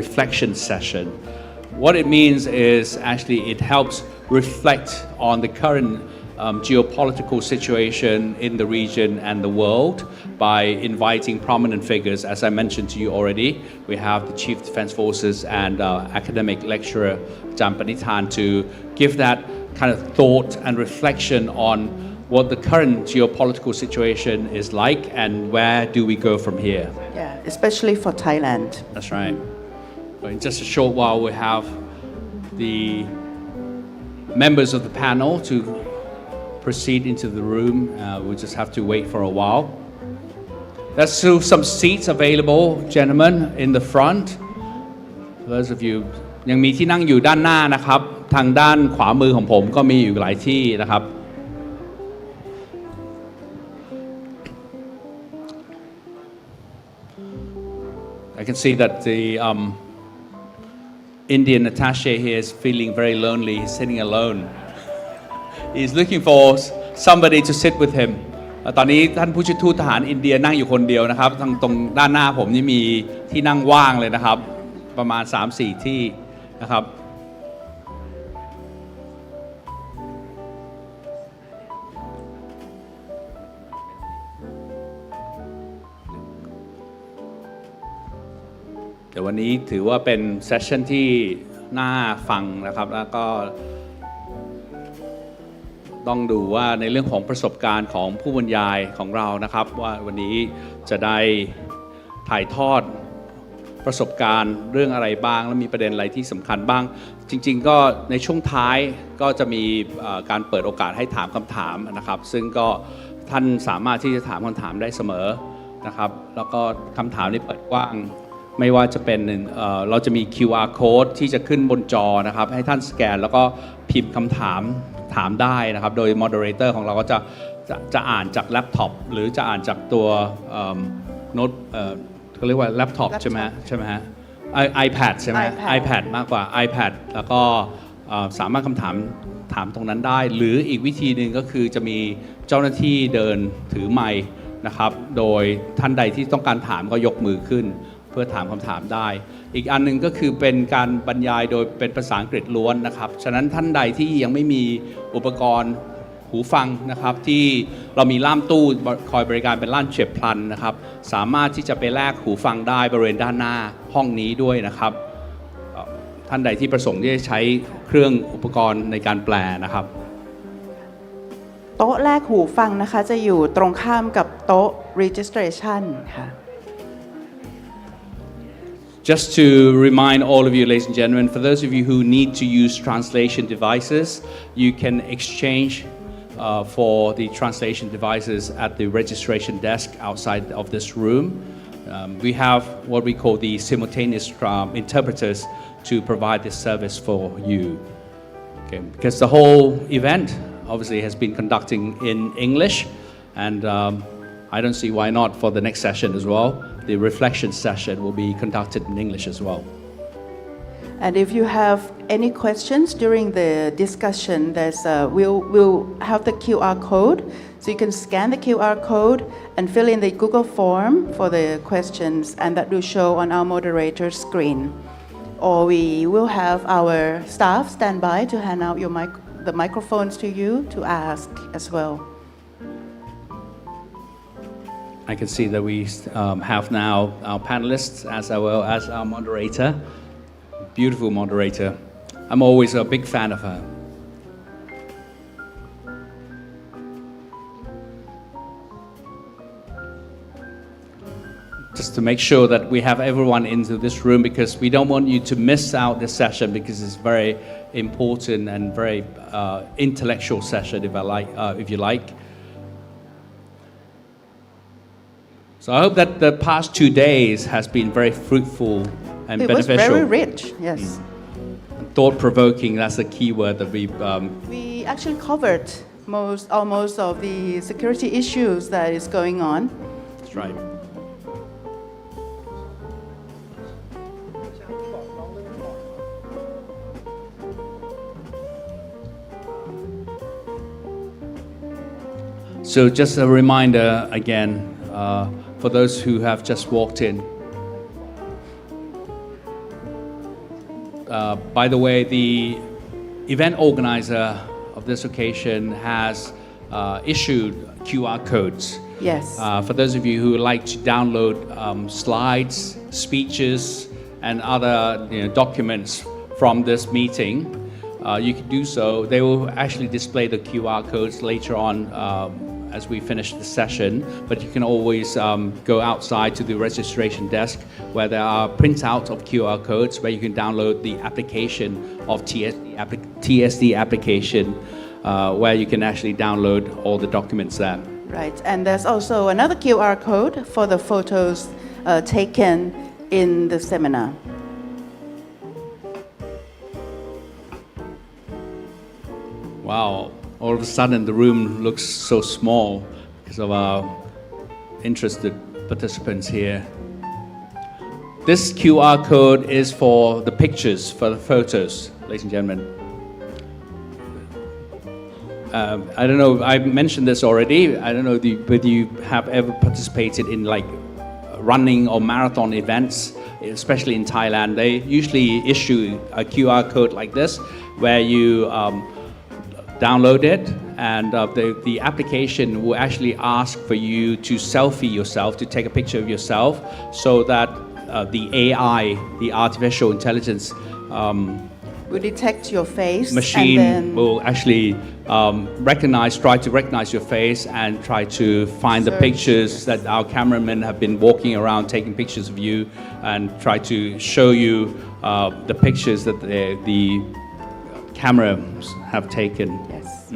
reflection session. What it means is actually it helps reflect on the current geopolitical situation in the region and the world by inviting prominent figures. As I mentioned to you already, we have the Chief Defense Forces and academic lecturer Jam Panitan to give that kind of thought and reflection on what the current geopolitical situation is like and where do we go from here. Yeah, especially for Thailand. That's right. So in just a short while, we have the members of the panel to proceed into the room. We'll just have to wait for a while. There's still some seats available, gentlemen, in the front. For those of you ยังมีที่นั่งอยู่ด้านหน้านะครับทางด้านขวามือของผมก็มีอยู่หลายที่นะครับ I can see that the Indian attaché here is feeling very lonely. He's sitting alone. He's looking for somebody to sit with him. ตอนนี้ท่านผู้ช่วยทูตทหารอินเดียนั่งอยู่คนเดียวนะครับทางตรงด้านหน้าผมนี่มีที่นั่งว่างเลยนะครับประมาณ 3-4 ที่นะครับแต่วันนี้ถือว่าเป็นเซสชั่นที่น่าฟังนะครับแล้วก็ต้องดูว่าในเรื่องของประสบการณ์ของผู้บรรยายของเรานะครับว่าวันนี้จะได้ถ่ายทอดประสบการณ์เรื่องอะไรบ้างและมีประเด็นอะไรที่สำคัญบ้างจริงๆก็ในช่วงท้ายก็จะมีการเปิดโอกาสให้ถามคำถามนะครับซึ่งก็ท่านสามารถที่จะถามคำถามได้เสมอนะครับแล้วก็คำถามนี้เปิดกว้างไม่ว่าจะเป็นเราจะมี QR code ที่จะขึ้นบนจอนะครับให้ท่านสแกนแล้วก็พิมพ์คำถามได้นะครับโดย moderator ของเราก็จะอ่านจากแล็ปท็อปหรือจะอ่านจากตัวโน้ตเขาเรียกว่าแล็ปท็อปใช่ไหมฮะ iPad ใช่ไหม iPad มากกว่า iPad แล้วก็สามารถถามตรงนั้นได้หรืออีกวิธีหนึ่งก็คือจะมีเจ้าหน้าที่เดินถือไมค์นะครับโดยท่านใดที่ต้องการถามก็ยกมือขึ้นเพื่อถามคำถามได้อีกอันนึงก็คือเป็นการบรรยายโดยเป็นภาษาอังกฤษล้วนนะครับฉะนั้นท่านใดที่ยังไม่มีอุปกรณ์หูฟังนะครับที่เรามีล่ามตู้คอยบริการเป็นล่ามเฉียบพลันนะครับสามารถที่จะไปแลกหูฟังได้บริเวณด้านหน้าห้องนี้ด้วยนะครับท่านใดที่ประสงค์ที่จะใช้เครื่องอุปกรณ์ในการแปลนะครับโต๊ะแลกหูฟังนะคะจะอยู่ตรงข้ามกับโต๊ะ registration ค่ะ Just to remind all of you, ladies and gentlemen, for those of you who need to use translation devices, you can exchange for the translation devices at the registration desk outside of this room. We have what we call the simultaneous interpreters to provide this service for you. Okay, because the whole event obviously has been conducting in English, and I don't see why not for the next session as well. The reflection session will be conducted in English as well. And if you have any questions during the discussion, we'll have the QR code, so you can scan the QR code and fill in the Google form for the questions, and that will show on our moderator screen. Or we will have our staff stand by to hand out the microphones to you to ask as well. I can see that we have now our panelists as well as our moderator. Beautiful moderator. I'm always a big fan of her. Just to make sure that we have everyone into this room, because we don't want you to miss out this session, because it's very important and very intellectual session, if you like. So I hope that the past 2 days has been very fruitful and beneficial. It was very rich, yes. Thought-provoking, that's the key word that we actually covered almost of the security issues that is going on. That's right. So just a reminder again, for those who have just walked in. by the way, the event organizer of this occasion has issued QR codes. Yes. For those of you who would like to download slides, speeches, and other documents from this meeting, you can do so. They will actually display the QR codes later on as we finish the session, but you can always go outside to the registration desk where there are printouts of QR codes where you can download the application of TSD application where you can actually download all the documents there. Right, and there's also another QR code for the photos taken in the seminar. Wow, all of a sudden the room looks so small because of our interested participants here. This QR code is for the pictures, for the photos, ladies and gentlemen. I don't know, I mentioned this already. I don't know whether you have ever participated in like running or marathon events, especially in Thailand. They usually issue a QR code like this where you download it, and the application will actually ask for you to selfie yourself, to take a picture of yourself, so that the AI, the artificial intelligence will detect your face machine and then will actually try to recognize your face and try to find the pictures that our cameramen have been walking around taking pictures of you and try to show you the pictures that the cameras have taken. Yes.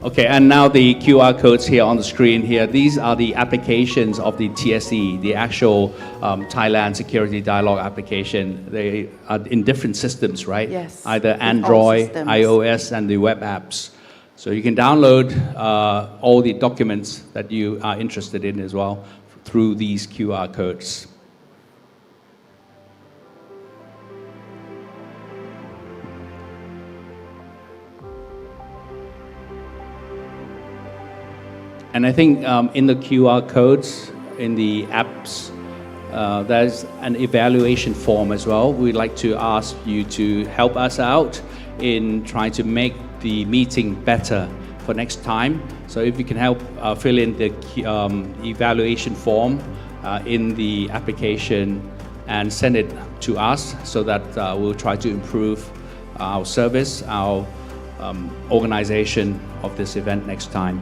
Okay, and now the QR codes here on the screen here. These are the applications of the TSE, the actual Thailand Security Dialogue application. They are in different systems, right? Yes, Either in all Android, systems. iOS, and the web apps. So you can download all the documents that you are interested in as well through these QR codes. And I think in the QR codes, in the apps, there's an evaluation form as well. We'd like to ask you to help us out in trying to make the meeting better for next time. So if you can help fill in the evaluation form in the application and send it to us so that we'll try to improve our service, our organization of this event next time.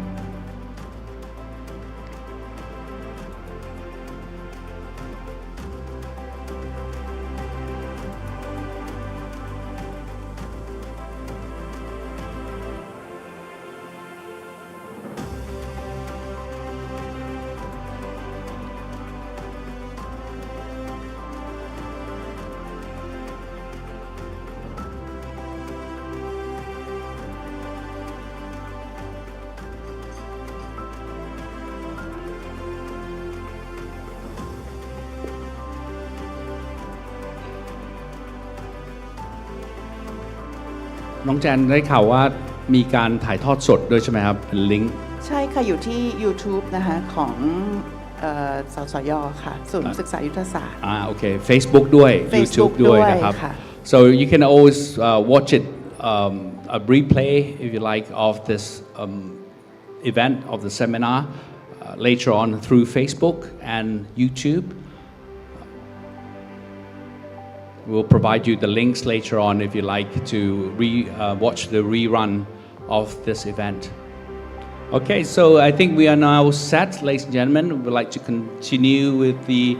น้องแจนได้ข่าวว่ามีการถ่ายทอดสดด้วยใช่ไหมครับเป็นลิงก์ ใช่ค่ะอยู่ที่ YouTube นะคะของสสยค่ะศูนย์ศึกษายุทธศาสตร์ โอเค Facebook ด้วย Facebook YouTube ด้วยนะครับ ค่ะ so you can always watch it a replay if you like of this event of the seminar later on through Facebook and YouTube. We'll provide you the links later on if you like to watch the rerun of this event. Okay, so I think we are now set, ladies and gentlemen. We'd like to continue with the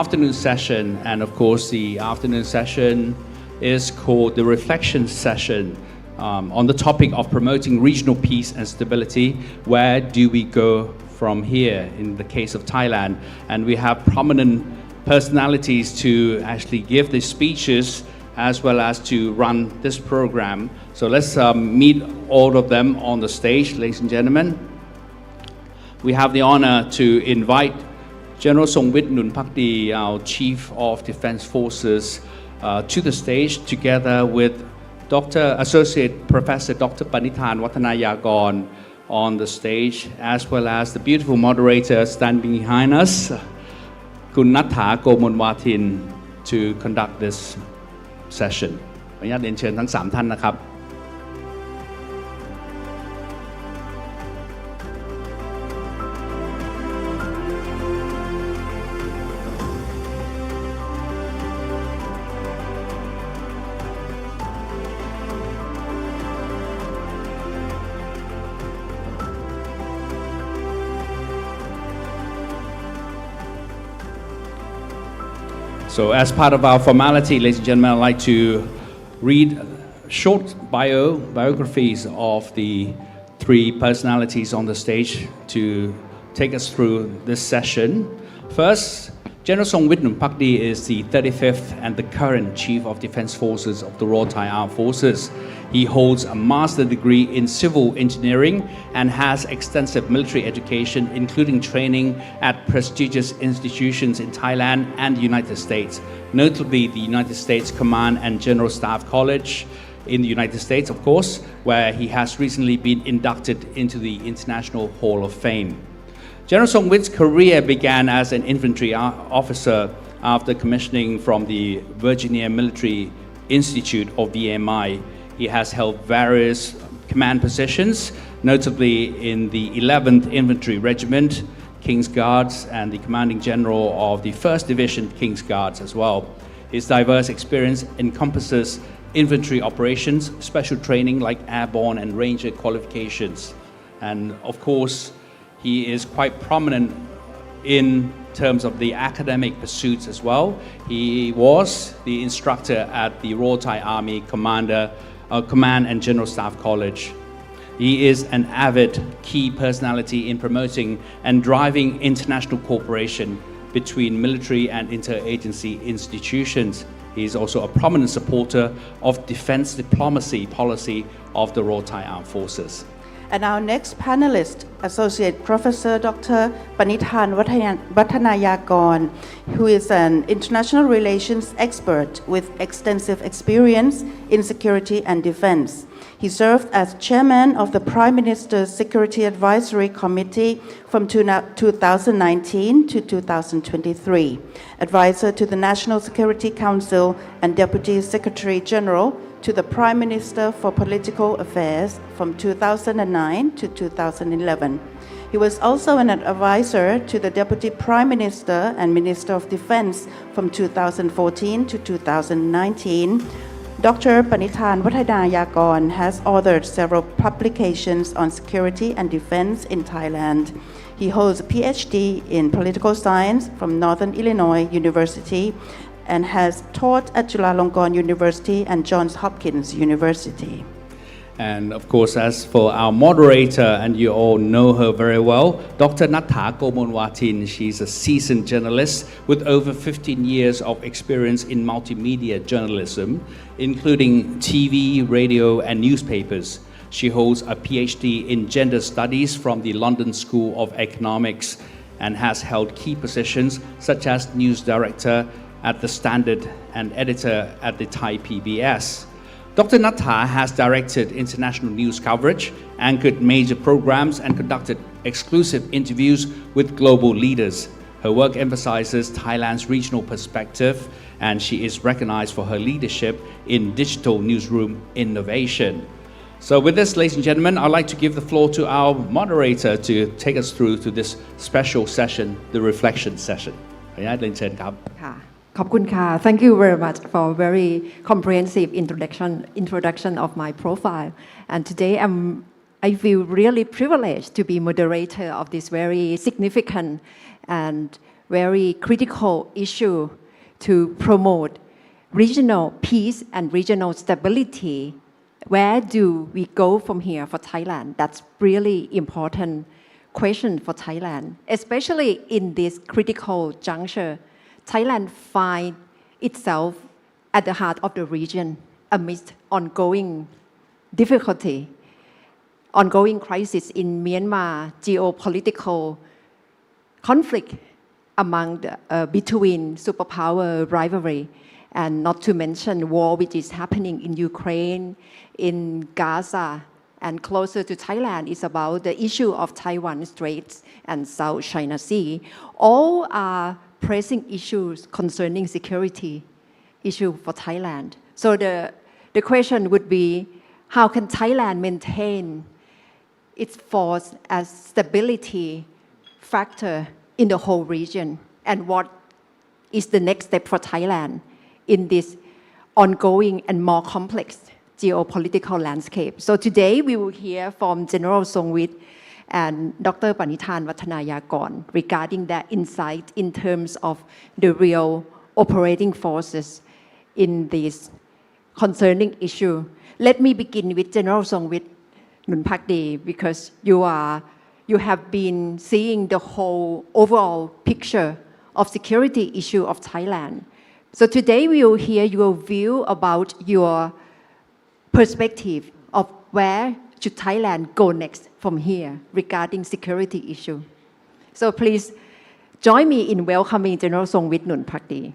afternoon session, and of course the afternoon session is called the reflection session on the topic of promoting regional peace and stability. Where do we go from here in the case of Thailand? And we have prominent personalities to actually give the speeches as well as to run this program. So let's meet all of them on the stage, ladies and gentlemen. We have the honor to invite General Songwit Nunpakdi, our Chief of Defense Forces, to the stage together with Associate Professor Dr. Panithan Watanayagon on the stage, as well as the beautiful moderator standing behind us, คุณนัทธา โกมลวาทิน to conduct this session ขออนุญาตเรียนเชิญทั้ง3ท่านนะครับ So as part of our formality, ladies and gentlemen, I'd like to read short biographies of the 3 personalities on the stage to take us through this session. First, General Songwit Numpakdi is the 35th and the current Chief of Defense Forces of the Royal Thai Armed Forces. He holds a master's degree in civil engineering and has extensive military education, including training at prestigious institutions in Thailand and the United States, notably the United States Command and General Staff College in the United States, of course, where he has recently been inducted into the International Hall of Fame. General Songwit's career began as an infantry officer after commissioning from the Virginia Military Institute or VMI. He has held various command positions, notably in the 11th Infantry Regiment, King's Guards, and the commanding general of the 1st Division King's Guards as well. His diverse experience encompasses infantry operations, special training like airborne and ranger qualifications, and of course, he is quite prominent in terms of the academic pursuits as well. He was the instructor at the Royal Thai Army Command and General Staff College. He is an avid key personality in promoting and driving international cooperation between military and interagency institutions. He is also a prominent supporter of defense diplomacy policy of the Royal Thai Armed Forces. And our next panelist, Associate Professor Dr. Panithan Wattanayakon, who is an international relations expert with extensive experience in security and defense. He served as chairman of the Prime Minister's Security Advisory Committee from 2019 to 2023, advisor to the National Security Council and Deputy Secretary General to the Prime Minister for Political Affairs from 2009 to 2011. He was also an advisor to the Deputy Prime Minister and Minister of Defense from 2014 to 2019. Dr. Panithan Wattanayakon has authored several publications on security and defense in Thailand. He holds a PhD in political science from Northern Illinois University and has taught at Chulalongkorn University and Johns Hopkins University. And of course, as for our moderator, and you all know her very well, Dr. Natha Gomonwatin, she's a seasoned journalist with over 15 years of experience in multimedia journalism, including TV, radio, and newspapers. She holds a PhD in gender studies from the London School of Economics and has held key positions such as news director at the Standard and editor at the Thai PBS. Dr. Natha has directed international news coverage, anchored major programs, and conducted exclusive interviews with global leaders. Her work emphasizes Thailand's regional perspective, and she is recognized for her leadership in digital newsroom innovation. So with this, ladies and gentlemen, I'd like to give the floor to our moderator to take us through to this special session, the reflection session. ขออนุญาตเรียนเชิญครับ ขอบคุณค่ะ Thank you very much for a very comprehensive introduction of my profile. And today I feel really privileged to be moderator of this very significant and very critical issue to promote regional peace and regional stability. Where do we go from here for Thailand? That's really important question for Thailand, especially in this critical juncture. Thailand finds itself at the heart of the region amidst ongoing difficulty, ongoing crisis in Myanmar, geopolitical conflict between superpower rivalry, and not to mention war which is happening in Ukraine, in Gaza, and closer to Thailand is about the issue of Taiwan Straits and South China Sea. All are pressing issues concerning security issue for Thailand. So the question would be, how can Thailand maintain its force as stability factor in the whole region? And what is the next step for Thailand in this ongoing and more complex geopolitical landscape? So today we will hear from General Songwit and Dr. Panithan Wattanayakon regarding their insight in terms of the real operating forces in this concerning issue. Let me begin with General Songwit Nunpakdi, because you have been seeing the whole overall picture of security issue of Thailand. So today we will hear your view about your perspective of where should Thailand go next from here regarding security issue. So please join me in welcoming General Songwit Nunpakdi.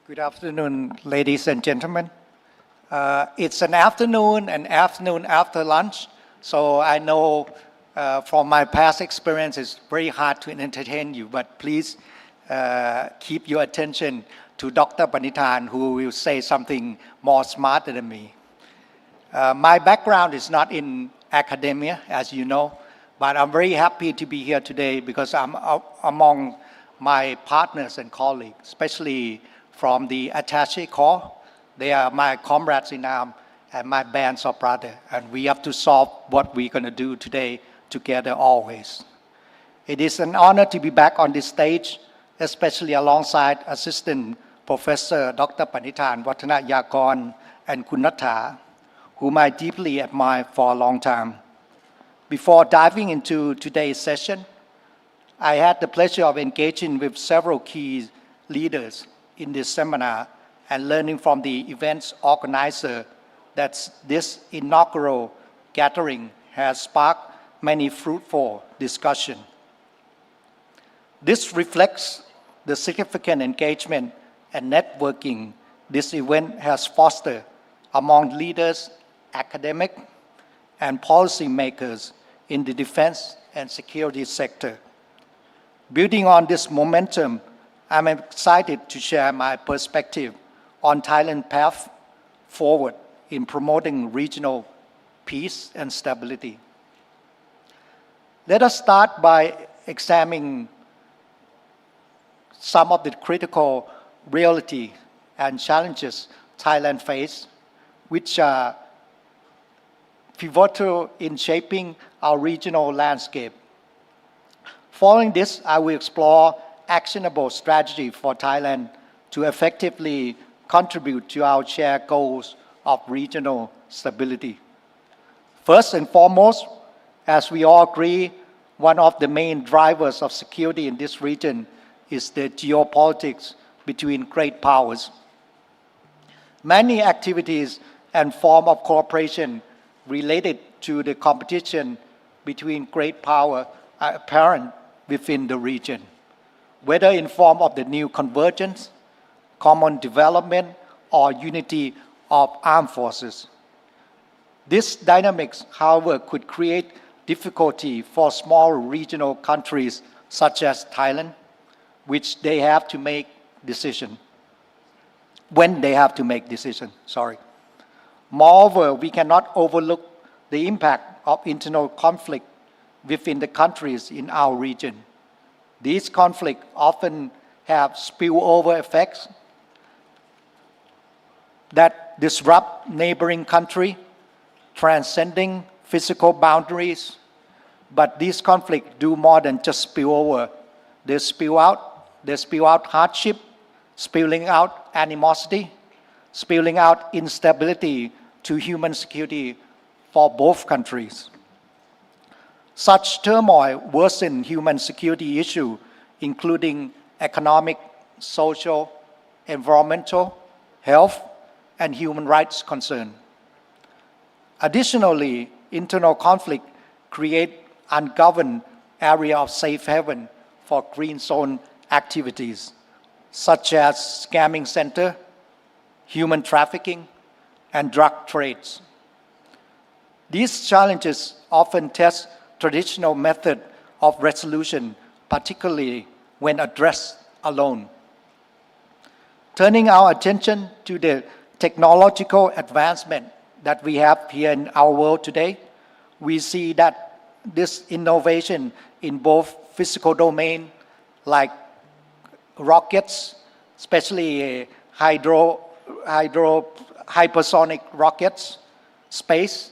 Good afternoon, ladies and gentlemen. It's an afternoon after lunch, so I know from my past experience it's very hard to entertain you, but please keep your attention to Dr. Panithan, who will say something more smarter than me. My background is not in academia, as you know, but I'm very happy to be here today because I'm among my partners and colleagues, especially from the Attaché Corps. They are my comrades in arms and my bands of brothers, and we have to solve what we're going to do today together always. It is an honor to be back on this stage, especially alongside Assistant Professor Dr. Panithan Wattanayakon and Kunatha, whom I deeply admire for a long time. Before diving into today's session, I had the pleasure of engaging with several key leaders in this seminar and learning from the event's organizer that this inaugural gathering has sparked many fruitful discussions. This reflects the significant engagement and networking this event has fostered among leaders, academics, and policymakers in the defense and security sector. Building on this momentum, I'm excited to share my perspective on Thailand's path forward in promoting regional peace and stability. Let us start by examining some of the critical reality and challenges Thailand faces, which are pivotal in shaping our regional landscape. Following this, I will explore actionable strategy for Thailand to effectively contribute to our shared goals of regional stability. First and foremost, as we all agree, one of the main drivers of security in this region is the geopolitics between great powers. Many activities and forms of cooperation related to the competition between great power are apparent within the region, whether in form of the new convergence, common development, or unity of armed forces. This dynamics, however, could create difficulty for small regional countries such as Thailand, which they have to make decisions. When they have to make decisions, Moreover, we cannot overlook the impact of internal conflict within the countries in our region. These conflicts often have spillover effects that disrupt neighboring countries, transcending physical boundaries. But these conflicts do more than just spill over. They spill out hardship, spilling out animosity, spilling out instability to human security for both countries. Such turmoil worsen human security issues, including economic, social, environmental, health, and human rights concerns. Additionally, internal conflict create ungoverned area of safe haven for green zone activities, such as scamming center, human trafficking, and drug trades. These challenges often test traditional method of resolution, particularly when addressed alone. Turning our attention to the technological advancement that we have here in our world today, we see that this innovation in both physical domain like rockets, especially hypersonic rockets, space,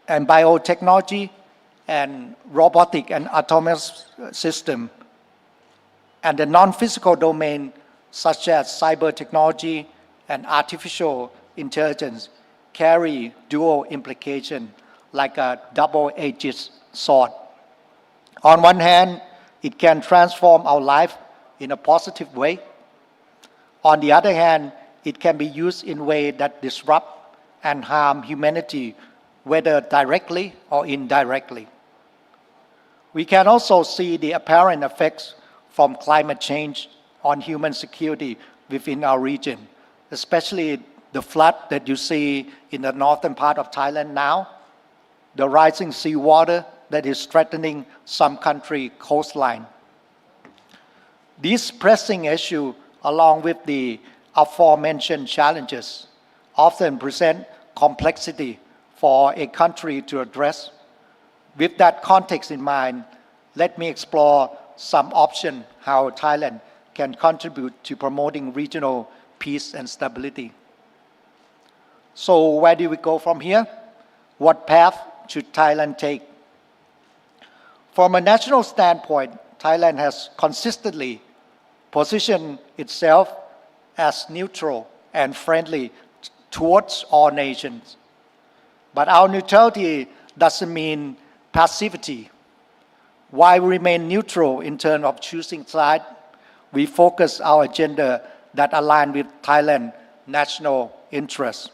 and biotechnology, and robotic and autonomous system, and the non-physical domain such as cyber technology and artificial intelligence carry dual implication like a double-edged sword. On one hand, it can transform our life in a positive way. On the other hand, it can be used in ways that disrupt and harm humanity, whether directly or indirectly. We can also see the apparent effects from climate change on human security within our region, especially the flood that you see in the northern part of Thailand now, the rising seawater that is threatening some country coastline. These pressing issues, along with the aforementioned challenges, often present complexity for a country to address. With that context in mind, let me explore some options how Thailand can contribute to promoting regional peace and stability. So where do we go from here? What path should Thailand take? From a national standpoint, Thailand has consistently positioned itself as neutral and friendly towards all nations. But our neutrality doesn't mean passivity. While we remain neutral in terms of choosing side, we focus our agenda that align with Thailand's national interests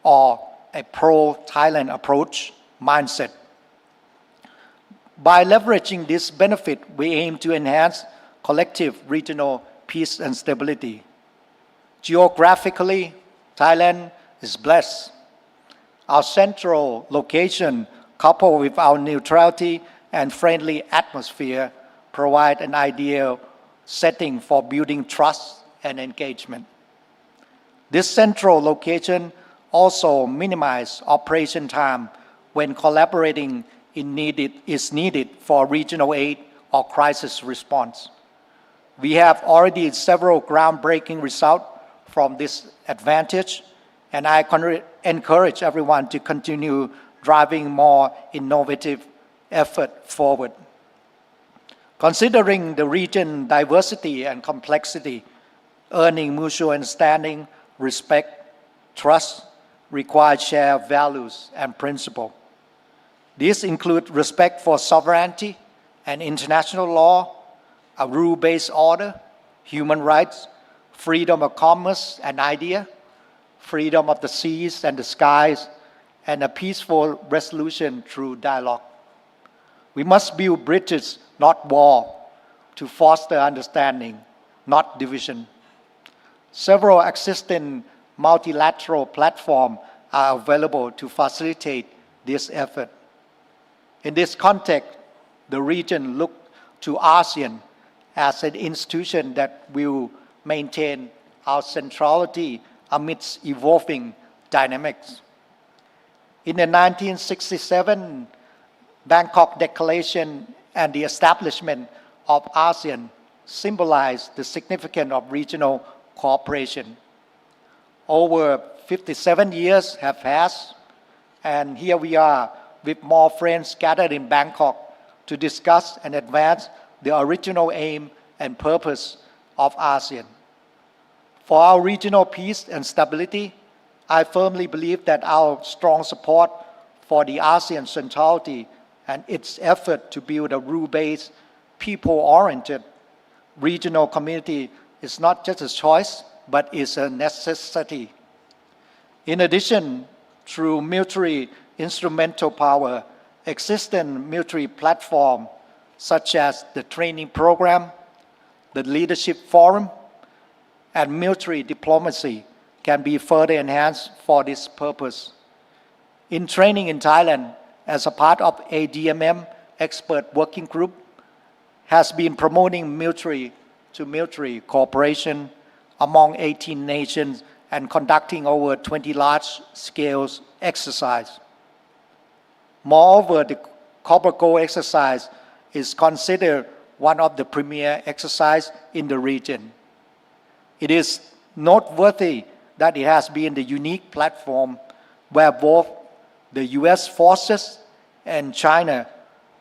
or a pro-Thailand approach mindset. By leveraging this benefit, we aim to enhance collective regional peace and stability. Geographically, Thailand is blessed. Our central location, coupled with our neutrality and friendly atmosphere, provide an ideal setting for building trust and engagement. This central location also minimizes operation time when collaborating is needed for regional aid or crisis response. We have already several groundbreaking results from this advantage, and I encourage everyone to continue driving more innovative effort forward. Considering the region diversity and complexity, earning mutual understanding, respect, trust require shared values and principles. These include respect for sovereignty and international law, a rule-based order, human rights, freedom of commerce and idea, freedom of the seas and the skies, and a peaceful resolution through dialogue. We must build bridges, not walls, to foster understanding, not division. Several existing multilateral platforms are available to facilitate this effort. In this context, the region looks to ASEAN as an institution that will maintain our centrality amidst evolving dynamics. In the 1967 Bangkok Declaration and the establishment of ASEAN symbolized the significance of regional cooperation. Over 57 years have passed, and here we are with more friends gathered in Bangkok to discuss and advance the original aim and purpose of ASEAN. For our regional peace and stability, I firmly believe that our strong support for the ASEAN centrality and its effort to build a rule-based, people-oriented regional community is not just a choice, but is a necessity. In addition, through mutually instrumental power, existing military platforms such as the training program, the leadership forum, and military diplomacy can be further enhanced for this purpose. In training in Thailand, as a part of ADMM expert working group, has been promoting military-to-military cooperation among 18 nations and conducting over 20 large-scale exercises. Moreover, the Copper Gold exercise is considered one of the premier exercises in the region. It is noteworthy that it has been the unique platform where both the US forces and China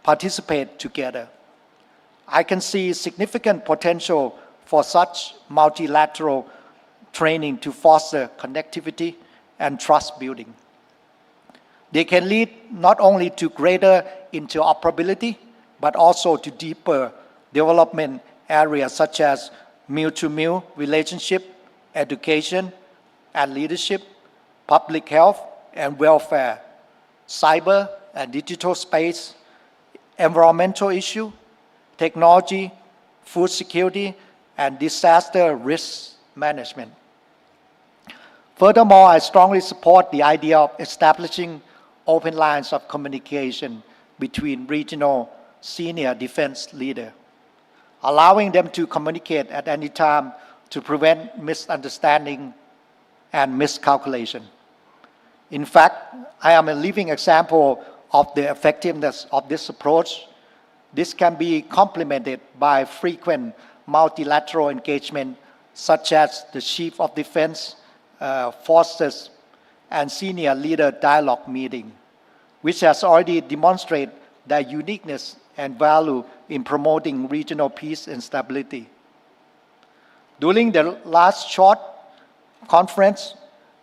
participate together. I can see significant potential for such multilateral training to foster connectivity and trust building. They can lead not only to greater interoperability, but also to deeper development areas such as mil-to-mil relationship, education and leadership, public health and welfare, cyber and digital space, environmental issue, technology, food security, and disaster risk management. Furthermore, I strongly support the idea of establishing open lines of communication between regional senior defense leaders, allowing them to communicate at any time to prevent misunderstanding and miscalculation. In fact, I am a living example of the effectiveness of this approach. This can be complemented by frequent multilateral engagement, such as the Chief of Defense Forces and Senior Leader Dialogue meeting, which has already demonstrated their uniqueness and value in promoting regional peace and stability. During the last short conference,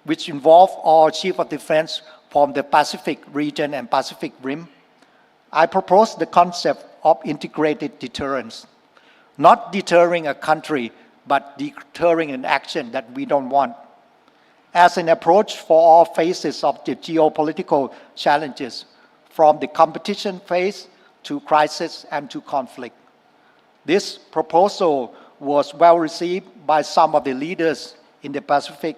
which involved all Chief of Defense from the Pacific region and Pacific Rim, I proposed the concept of integrated deterrence, not deterring a country, but deterring an action that we don't want, as an approach for all phases of the geopolitical challenges, from the competition phase to crisis and to conflict. This proposal was well received by some of the leaders in the Pacific.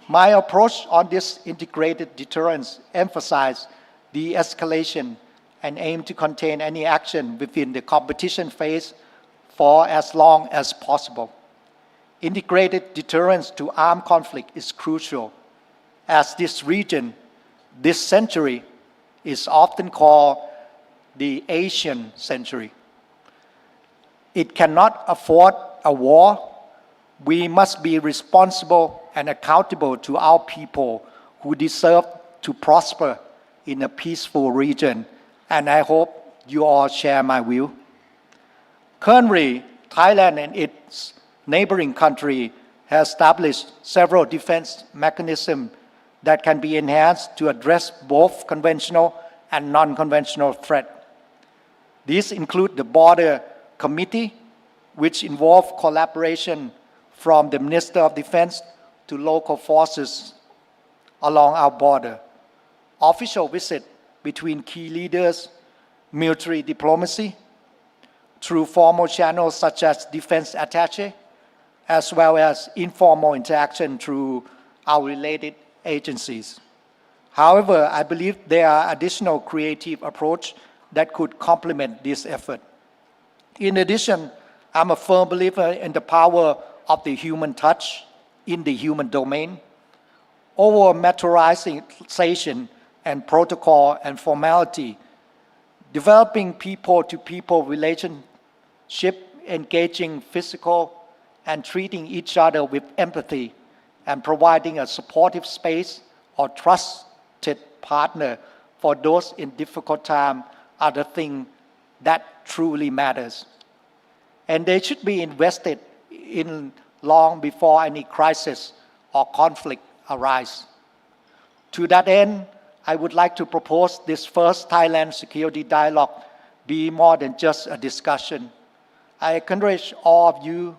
My approach on this integrated deterrence emphasized de-escalation and aimed to contain any action within the competition phase for as long as possible. Integrated deterrence to armed conflict is crucial, as this region, this century, is often called the Asian century. It cannot afford a war. We must be responsible and accountable to our people who deserve to prosper in a peaceful region, and I hope you all share my view. Currently, Thailand and its neighboring country has established several defense mechanisms that can be enhanced to address both conventional and non-conventional threats. These include the Border Committee, which involves collaboration from the Minister of Defense to local forces along our border, official visit between key leaders, military diplomacy, through formal channels such as defense attaché, as well as informal interaction through our related agencies. However, I believe there are additional creative approaches that could complement this effort. In addition, I'm a firm believer in the power of the human touch in the human domain. Over materialization and protocol and formality, developing people-to-people relationship, engaging physical and treating each other with empathy, and providing a supportive space or trusted partner for those in difficult time are the thing that truly matters. And they should be invested in long before any crisis or conflict arise. To that end, I would like to propose this first Thailand Security Dialogue be more than just a discussion. I encourage all of you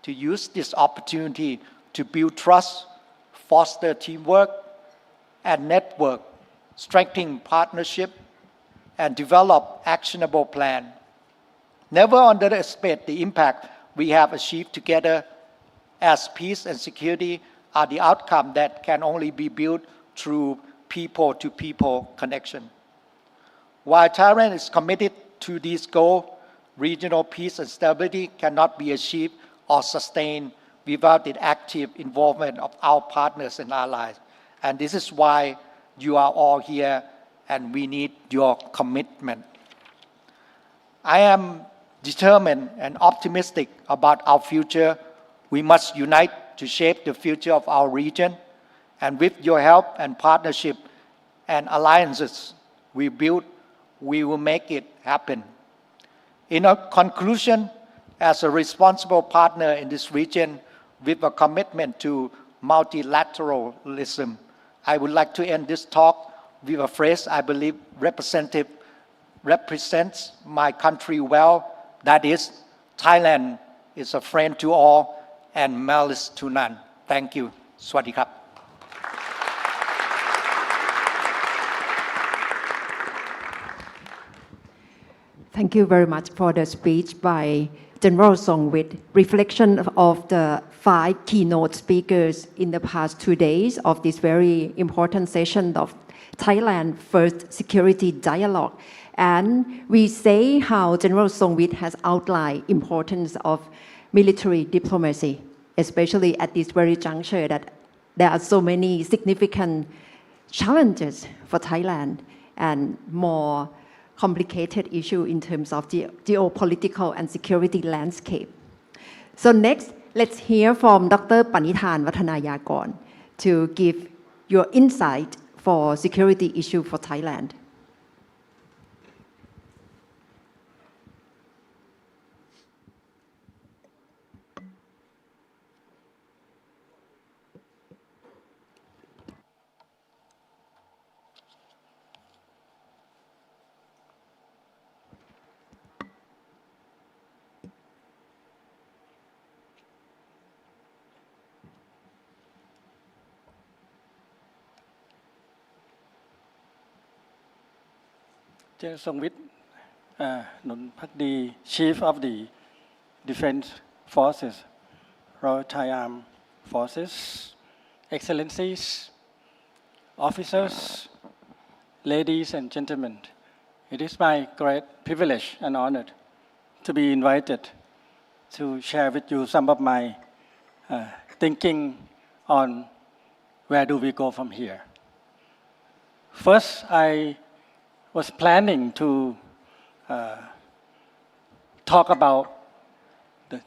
to use this opportunity to build trust, foster teamwork and network, strengthen partnership, and develop actionable plan. Never underestimate the impact we have achieved together as peace and security are the outcome that can only be built through people-to-people connection. While Thailand is committed to this goal, regional peace and stability cannot be achieved or sustained without the active involvement of our partners and allies. And this is why you are all here and we need your commitment. I am determined and optimistic about our future. We must unite to shape the future of our region. And with your help and partnership and alliances we build, we will make it happen. In a conclusion, as a responsible partner in this region with a commitment to multilateralism, I would like to end this talk with a phrase I believe represents my country well. That is, Thailand is a friend to all and malice to none. Thank you. สวัสดีครับ Thank you very much for the speech by General Songwit, reflection of the 5 keynote speakers in the past 2 days of this very important session of Thailand First Security Dialogue. And we say how General Songwit has outlined importance of military diplomacy, especially at this very juncture that there are so many significant challenges for Thailand and more complicated issue in terms of the geopolitical and security landscape. So next, let's hear from Dr. Panithan Wattanayakon to give your insight for security issue for Thailand. General Songwit Nunpakdi, Chief of the Defense Forces, Royal Thai Armed Forces, Excellencies, officers, ladies and gentlemen, it is my great privilege and honor to be invited to share with you some of my thinking on where do we go from here. First, I was planning to talk about the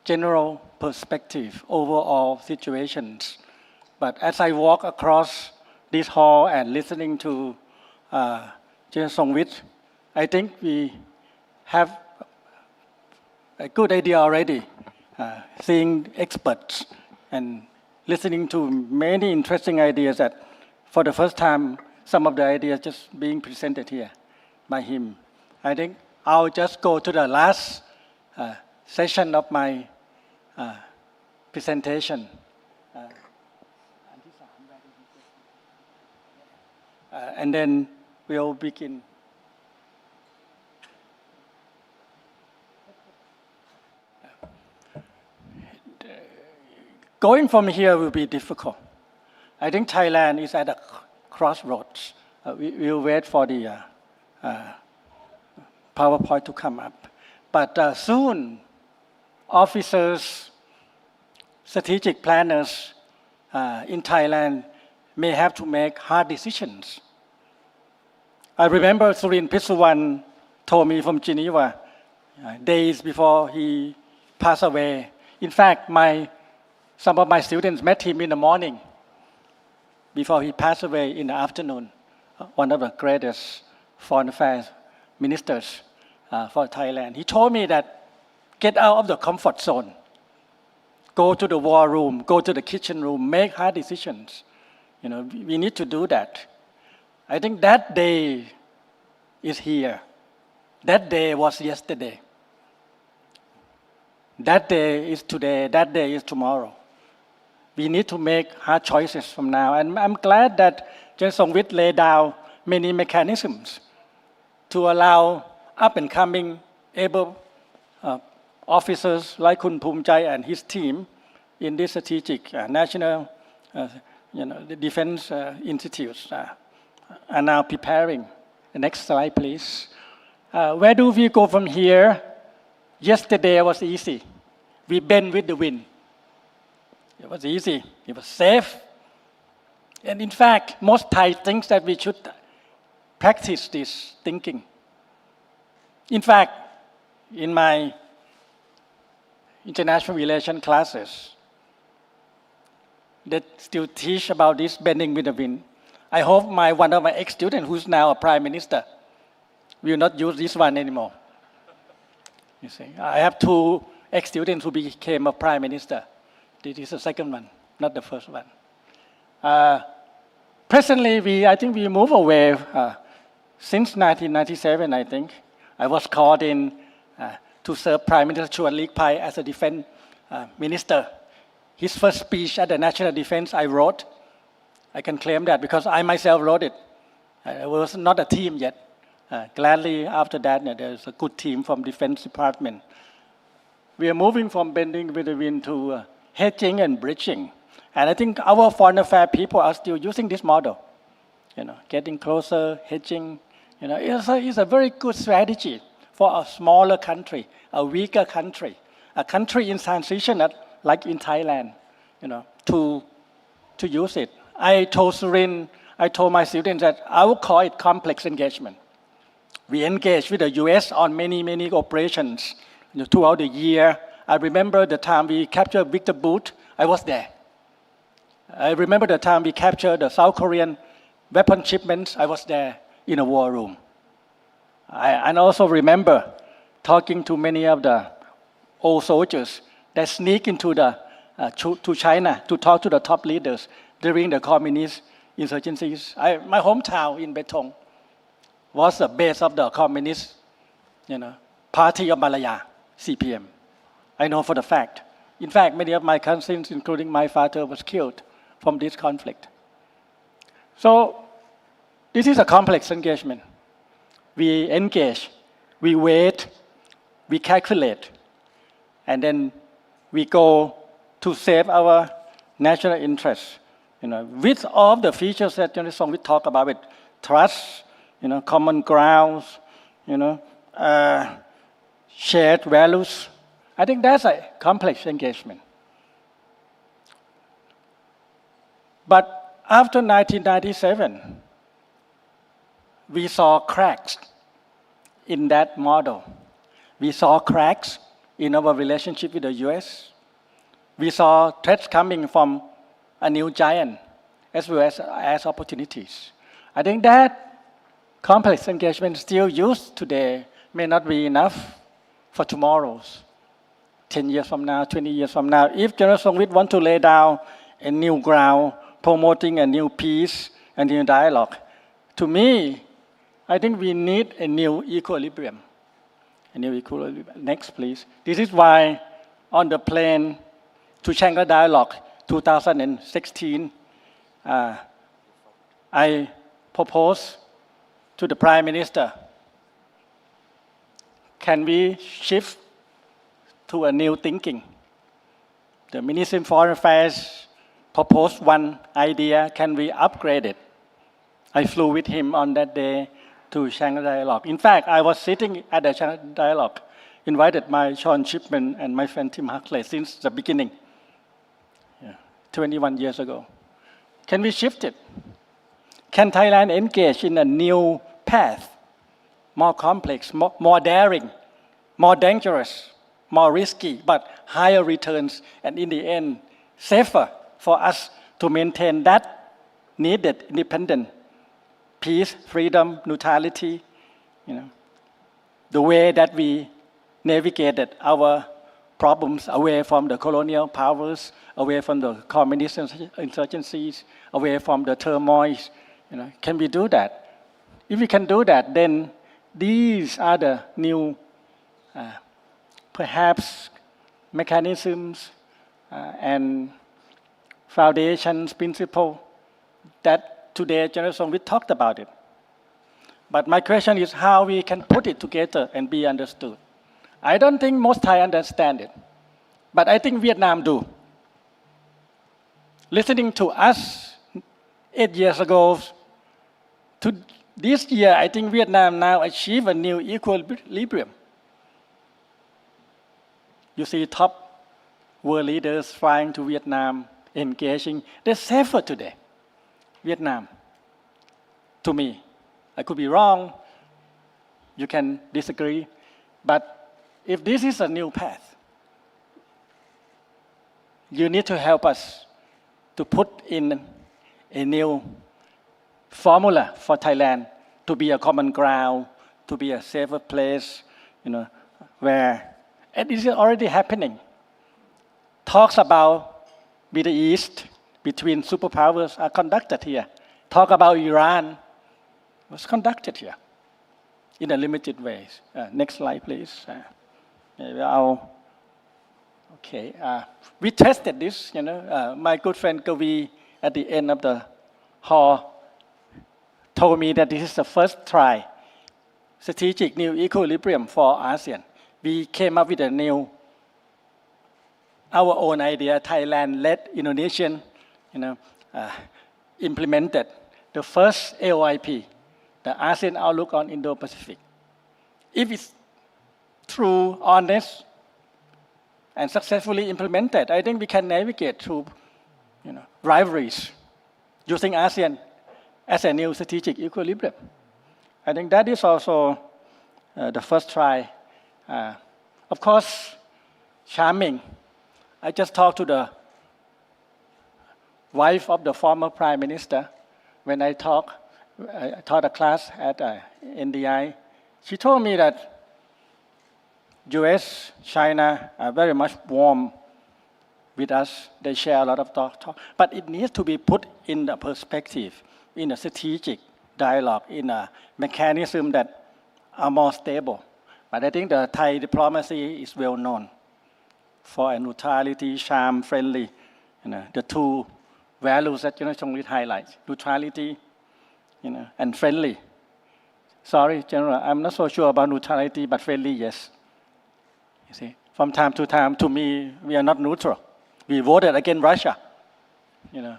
general perspective, overall situations. But as I walk across this hall and listening to General Songwit, I think we have a good idea already, seeing experts and listening to many interesting ideas that for the first time, some of the ideas just being presented here by him. I think I'll just go to the last session of my presentation. And then we'll begin. Going from here will be difficult. I think Thailand is at a crossroads. We'll wait for the PowerPoint to come up. But soon, officers, strategic planners in Thailand may have to make hard decisions. I remember Surin Pisuwan told me from Geneva days before he passed away. In fact, some of my students met him in the morning before he passed away in the afternoon, one of the greatest foreign affairs ministers for Thailand. He told me that get out of the comfort zone, go to the war room, go to the kitchen room, make hard decisions. We need to do that. I think that day is here. That day was yesterday. That day is today. That day is tomorrow. We need to make hard choices from now. And I'm glad that General Songwit laid down many mechanisms to allow up and coming able officers like Kun Phumchai and his team in this strategic national the defense institutes are now preparing. The next slide, please. Where do we go from here? Yesterday was easy. We bend with the wind. It was easy. It was safe. And in fact, most Thai thinks that we should practice this thinking. In fact, in my international relations classes, they still teach about this bending with the wind. I hope one of my ex-students, who's now a prime minister, will not use this one anymore. You see, I have 2 ex-students who became a prime minister. This is the second one, not the first one. Presently, I think we move away since 1997. I think I was called in to serve Prime Minister Chuan Lik Pai as a defense minister. His first speech at the National Defense I wrote. I can claim that because I myself wrote it. It was not a team yet. Gladly, after that, there's a good team from Defense Department. We are moving from bending with the wind to hedging and bridging. And I think our foreign affairs people are still using this model. Getting closer, hedging. It's a very good strategy for a smaller country, a weaker country, a country in transition like in Thailand, to use it. I told my students that I will call it complex engagement. We engaged with the US on many operations throughout the year. I remember the time we captured Victor Boot, I was there. I remember the time we captured the South Korean weapon shipments, I was there in a war room. I also remember talking to many of the old soldiers that sneak into to China to talk to the top leaders during the communist insurgencies. My hometown in Betong was the base of the communist party of Malaya, CPM. I know for the fact. In fact, many of my cousins, including my father, was killed from this conflict. So this is a complex engagement. We engage, we wait, we calculate, and then we go to save our national interests. With all the features that we talk about, it, trust, common grounds, shared values. I think that's a complex engagement. But after 1997, we saw cracks in that model. We saw cracks in our relationship with the US. We saw threats coming from a new giant as well as opportunities. I think that complex engagement still used today may not be enough for tomorrow's 10 years from now, 20 years from now. If General Songwit want to lay down a new ground, promoting a new peace and new dialogue, to me, I think we need a new equilibrium. A new equilibrium. Next, please. This is why on the plane to Shangri-La Dialogue 2016, I proposed to the Prime Minister, can we shift to a new thinking? The Minister of Foreign Affairs proposed one idea, can we upgrade it? I flew with him on that day to Shangri-La Dialogue. In fact, I was sitting at the Shangri-La Dialogue, invited my Sean Shipman and my friend Tim Huxley since the beginning, 21 years ago. Can we shift it? Can Thailand engage in a new path, more complex, more daring, more dangerous, more risky, but higher returns, and in the end, safer for us to maintain that needed independent peace, freedom, neutrality, the way that we navigated our problems away from the colonial powers, away from the communist insurgencies, away from the turmoil. Can we do that? If we can do that, then these are the new, perhaps, mechanisms and foundations, principles that today General Songwit talked about it. But my question is how we can put it together and be understood. I don't think most Thai understand it, but I think Vietnam do. Listening to us 8 years ago to this year, I think Vietnam now achieve a new equilibrium. You see top world leaders flying to Vietnam, engaging. They're safer today. Vietnam, to me. I could be wrong. You can disagree. But if this is a new path, you need to help us to put in a new formula for Thailand to be a common ground, to be a safer place, where, and this is already happening. Talks about Middle East between superpowers are conducted here. Talk about Iran was conducted here in a limited way. Next slide, please. Okay. We tested this, my good friend Kavi at the end of the hall told me that this is the first try, strategic new equilibrium for ASEAN. We came up with our own idea, Thailand-led Indonesian, implemented the first AOIP, the ASEAN Outlook on Indo-Pacific. If it's true, honest, and successfully implemented, I think we can navigate through rivalries using ASEAN as a new strategic equilibrium. I think that is also the first try. Of course, charming. I just talked to the wife of the former prime minister when I taught a class at NDI. She told me that US, China are very much warm with us. They share a lot of talk. But it needs to be put in a perspective, in a strategic dialogue, in a mechanism that are more stable. But I think the Thai diplomacy is well known for a neutrality, charm, friendly, the two values that Chonglit highlights, neutrality, and friendly. Sorry, General, I'm not so sure about neutrality, but friendly, yes. You see, from time to time, to me, we are not neutral. We voted against Russia, in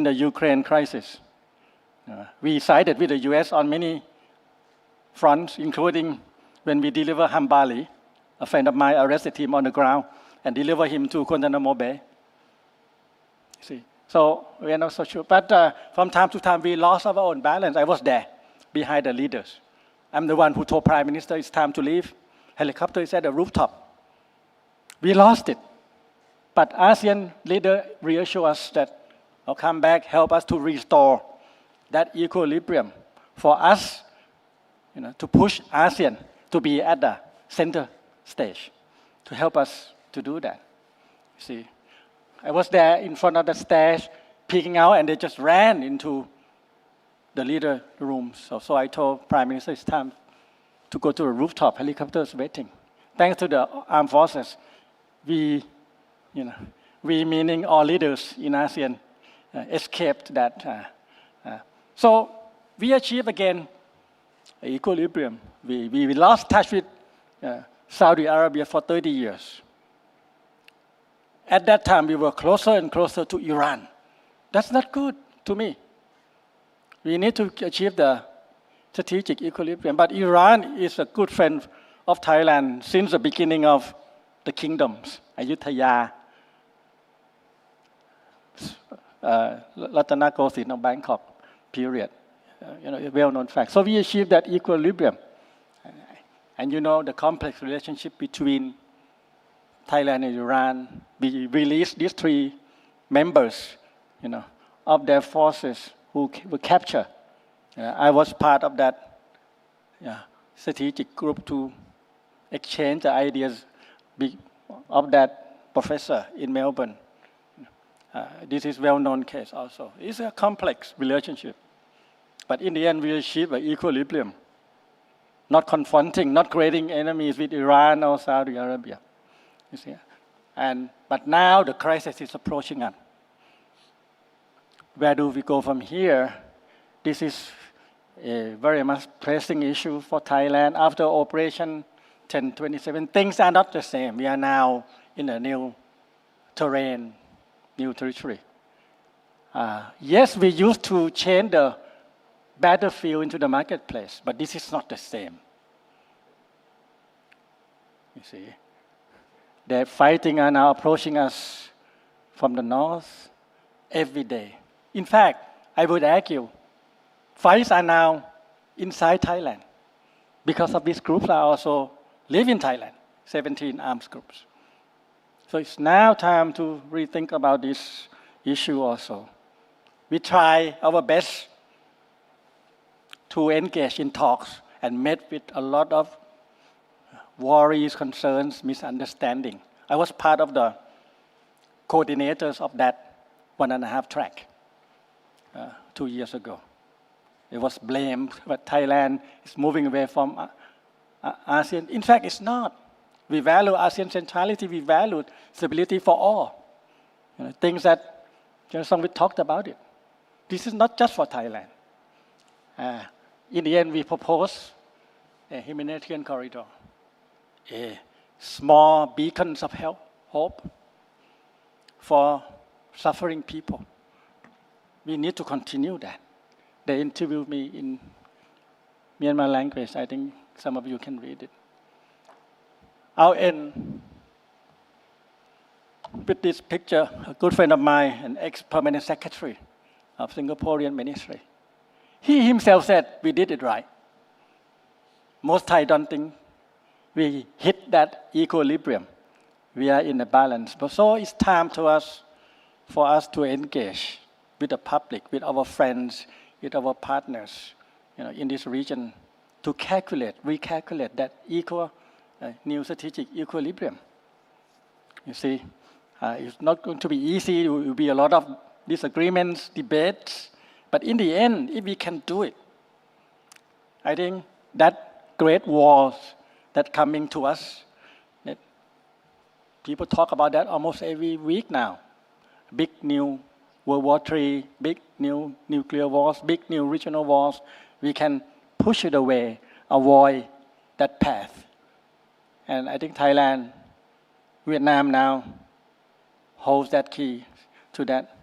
the Ukraine crisis. We sided with the U.S. on many fronts, including when we delivered Hambali. A friend of mine arrested him on the ground and delivered him to Guantanamo Bay. See, so we are not so sure. But from time to time, we lost our own balance. I was there, behind the leaders. I'm the one who told Prime Minister it's time to leave. Helicopter is at the rooftop. We lost it. But ASEAN leader reassure us that I'll come back, help us to restore that equilibrium for us, to push ASEAN to be at the center stage, to help us to do that. See, I was there in front of the stage, peeking out, and they just ran into the leader room. So I told Prime Minister it's time to go to the rooftop. Helicopters waiting. Thanks to the armed forces, we meaning all leaders in ASEAN, escaped that. So we achieved again equilibrium. We lost touch with Saudi Arabia for 30 years. At that time, we were closer and closer to Iran. That's not good to me. We need to achieve the strategic equilibrium. But Iran is a good friend of Thailand since the beginning of the kingdoms, Ayutthaya, Ratanakosin of Bangkok period. A well-known fact. So we achieved that equilibrium. And the complex relationship between Thailand and Iran. We released these three members, of their forces who were captured. I was part of that strategic group to exchange the ideas of that professor in Melbourne. This is a well-known case also. It's a complex relationship. But in the end, we achieved an equilibrium. Not confronting, not creating enemies with Iran or Saudi Arabia. You see? But now the crisis is approaching us. Where do we go from here? This is a very much pressing issue for Thailand. After Operation 1027, things are not the same. We are now in a new terrain, new territory. Yes, we used to change the battlefield into the marketplace, but this is not the same. You see, the fighting are now approaching us from the north every day. In fact, I would argue, fights are now inside Thailand because of these groups are also live in Thailand, 17 armed groups. So it's now time to rethink about this issue also. We try our best to engage in talks and met with a lot of worries, concerns, misunderstanding. I was part of the coordinators of that 1.5 track 2 years ago. It was blamed that Thailand is moving away from ASEAN. In fact, it's not. We value ASEAN centrality. We value stability for all. Things that General Songwit talked about it. This is not just for Thailand. In the end, we propose a humanitarian corridor, a small beacons of hope for suffering people. We need to continue that. They interviewed me in Myanmar language. I think some of you can read it. I'll end with this picture. A good friend of mine, an ex-permanent secretary of Singaporean ministry. He himself said we did it right. Most Thai don't think we hit that equilibrium. We are in a balance. But so it's time for us to engage with the public, with our friends, with our partners, in this region, to recalculate that new strategic equilibrium. You see, it's not going to be easy. There will be a lot of disagreements, debates, but in the end, if we can do it, I think that great wars that coming to us, that people talk about that almost every week now. Big new World War III, big new nuclear wars, big new regional wars. We can push it away, avoid that path. And I think Thailand, Vietnam now holds that key to that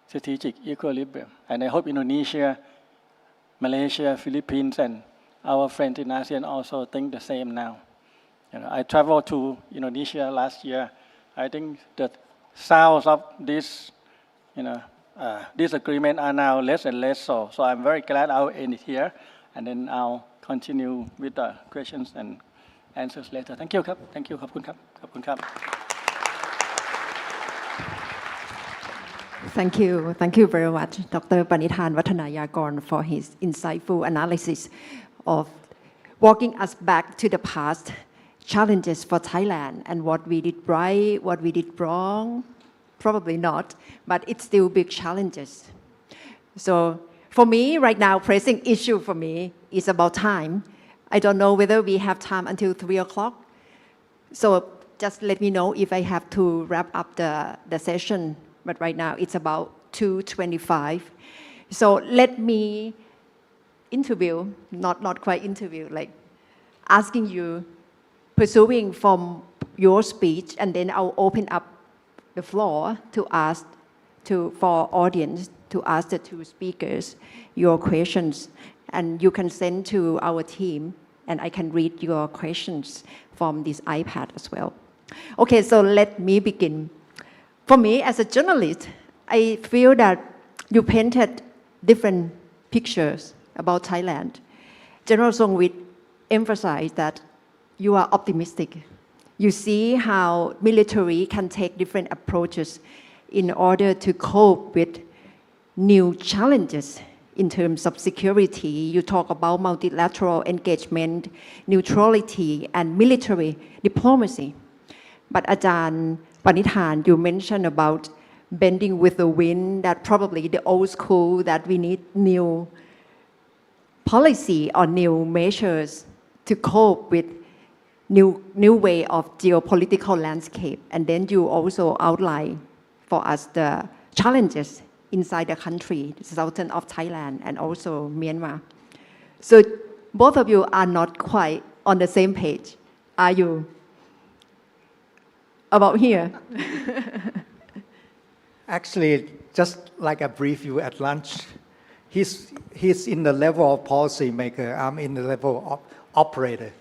strategic equilibrium. And I hope Indonesia, Malaysia, Philippines, and our friends in ASEAN also think the same now. I traveled to Indonesia last year. I think the sounds of this, disagreement are now less and less so. So I'm very glad I'll end it here, and then I'll continue with the questions and answers later. Thank you ครับ Thank you ขอบคุณครับ ขอบคุณครับ Thank you very much, Dr. Panithan Wattanayakon, for his insightful analysis of walking us back to the past, challenges for Thailand, and what we did right, what we did wrong. Probably not, but it's still big challenges. So for me, right now, pressing issue for me is about time. I don't know whether we have time until 3 o'clock. So just let me know if I have to wrap up the session. But right now, it's about 2:25. So let me interview, not quite interview, like asking you, pursuing from your speech, and then I'll open up the floor for audience to ask the two speakers your questions, and you can send to our team, and I can read your questions from this iPad as well. Okay, so let me begin. For me, as a journalist, I feel that you painted different pictures about Thailand. General Songwit emphasized that you are optimistic. You see how military can take different approaches in order to cope with new challenges in terms of security. You talk about multilateral engagement, neutrality, and military diplomacy. But Ajahn Panithan, you mentioned about bending with the wind, that probably the old school, that we need new policy or new measures to cope with new way of geopolitical landscape. And then you also outline for us the challenges inside the country, the southern of Thailand and also Myanmar. So both of you are not quite on the same page, are you? About here? Actually, just like I briefed you at lunch, he's in the level of policy maker. I'm in the level of operator.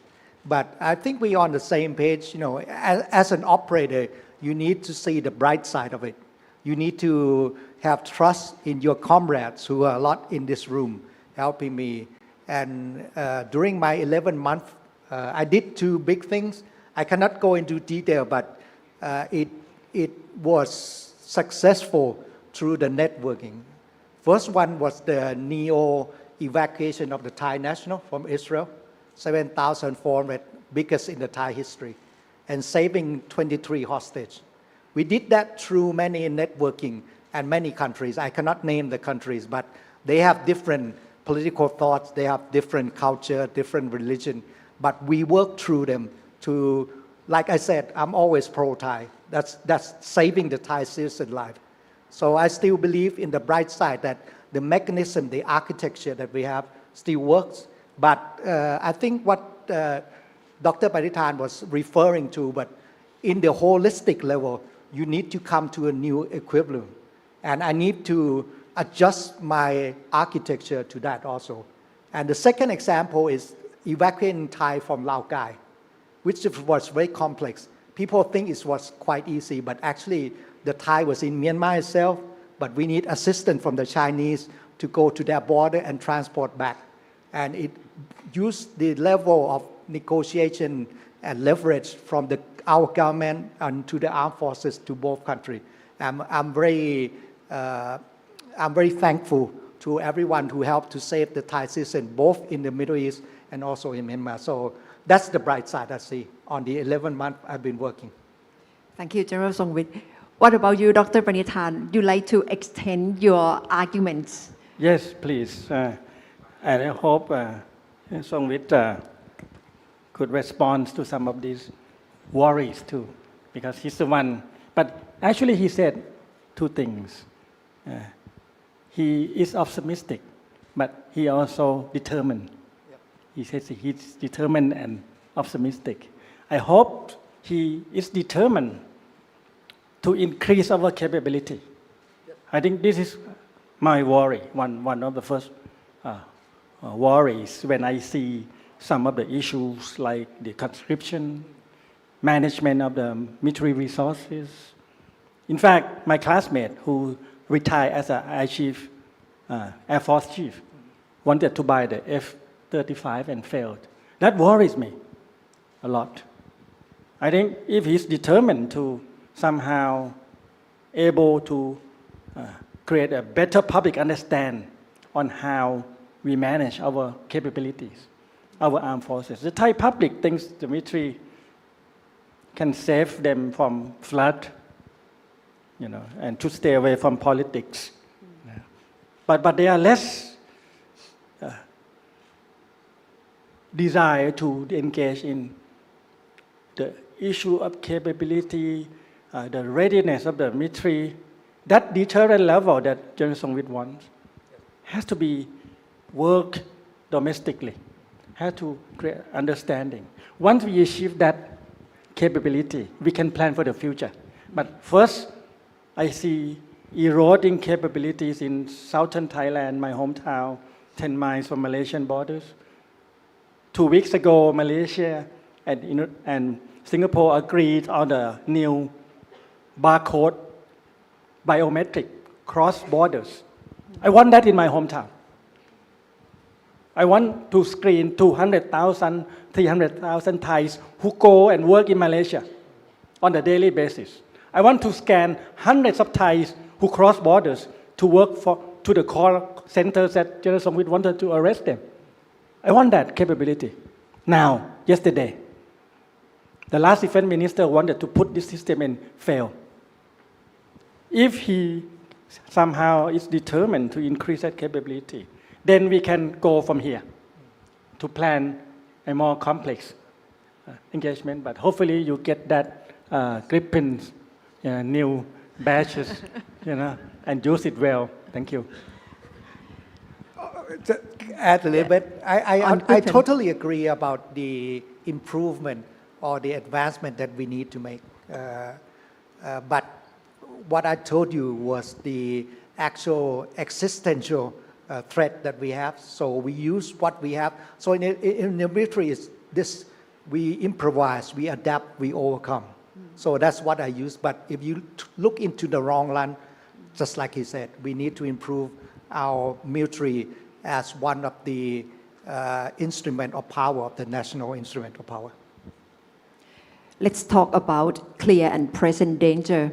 But I think we're on the same page. You know, as an operator, you need to see the bright side of it. You need to have trust in your comrades who are a lot in this room helping me. And during my 11 months, I did two big things. I cannot go into detail, but it was successful through the networking. First one was the NEO evacuation of the Thai national from Israel, 7,400, biggest in the Thai history, and saving 23 hostages. We did that through many networking and many countries. I cannot name the countries, but they have different political thoughts, they have different culture, different religion, but we work through them to, like I said, I'm always pro-Thai. That's saving the Thai citizen life. So I still believe in the bright side that the mechanism, the architecture that we have still works. But I think what Dr. Panitan was referring to, but in the holistic level, you need to come to a new equilibrium. And I need to adjust my architecture to that also. And the second example is evacuating Thai from Lao Cai, which was very complex. People think it was quite easy, but actually the Thai was in Myanmar itself, but we need assistance from the Chinese to go to their border and transport back. And it used the level of negotiation and leverage from our government and to the armed forces to both countries. I'm very thankful to everyone who helped to save the Thai citizen, both in the Middle East and also in Myanmar. So that's the bright side I see on the 11 months I've been working. Thank you, General Songwit. What about you, Dr. Panitan? You like to extend your arguments? Yes, please. And I hope Songwit could respond to some of these worries too, because he's the one. But actually, he said two things. He is optimistic, but he also determined. Yep. He says he's determined and optimistic. I hope he is determined to increase our capability. Yep. I think this is my worry, one of the first worries when I see some of the issues like the conscription, management of the military resources. In fact, my classmate who retired as an Air Force chief wanted to buy the F-35 and failed. That worries me a lot. I think if he's determined to somehow able to create a better public understanding on how we manage our capabilities, our armed forces. The Thai public thinks the military can save them from flood, and to stay away from politics. Yeah. But they are less desire to engage in the issue of capability, the readiness of the military. That deterrent level that General Songwit wants has to be worked domestically, has to create understanding. Once we achieve that capability, we can plan for the future. But first, I see eroding capabilities in southern Thailand, my hometown, 10 miles from Malaysian borders. 2 weeks ago, Malaysia and Singapore agreed on the new barcode biometric cross borders. I want that in my hometown. I want to screen 200,000, 300,000 Thais who go and work in Malaysia on a daily basis. I want to scan hundreds of Thais who cross borders to work to the call centers that General Songwit wanted to arrest them. I want that capability. Now, yesterday, the last defense minister wanted to put this system and failed. If he somehow is determined to increase that capability, then we can go from here to plan a more complex engagement. But hopefully you get that Gripen's new batches, and use it well. Thank you. to add a little bit. I On totally agree about the improvement or the advancement that we need to make. But what I told you was the actual existential threat that we have. So we use what we have. So in the military, is this we improvise, we adapt, we overcome. So that's what I use. But if you look into the long run, just like he said, we need to improve our military as one of the instrument of power, of the national instrument of power. Let's talk about clear and present danger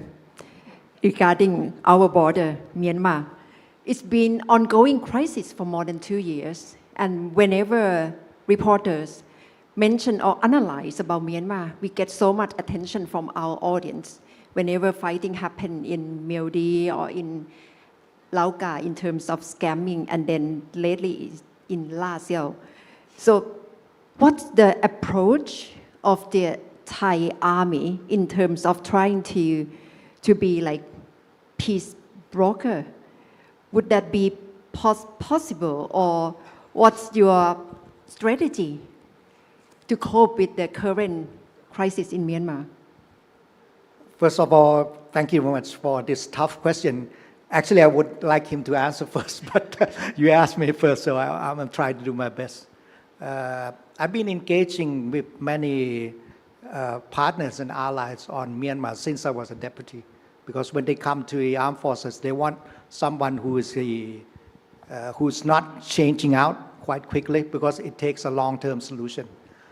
regarding our border, Myanmar. It's been ongoing crisis for more than 2 years, and whenever reporters mention or analyze about Myanmar, we get so much attention from our audience. Whenever fighting happen in Myeongdi or in Lauca in terms of scamming, and then lately in La Siao. So what's the approach of the Thai army in terms of trying to be like peace broker? Would that be possible, or what's your strategy to cope with the current crisis in Myanmar? First of all, thank you very much for this tough question. Actually, I would like him to answer first, but you asked me first, so I'm going to try to do my best. I've been engaging with many partners and allies on Myanmar since I was a deputy, because when they come to the armed forces, they want someone who's not changing out quite quickly, because it takes a long-term solution.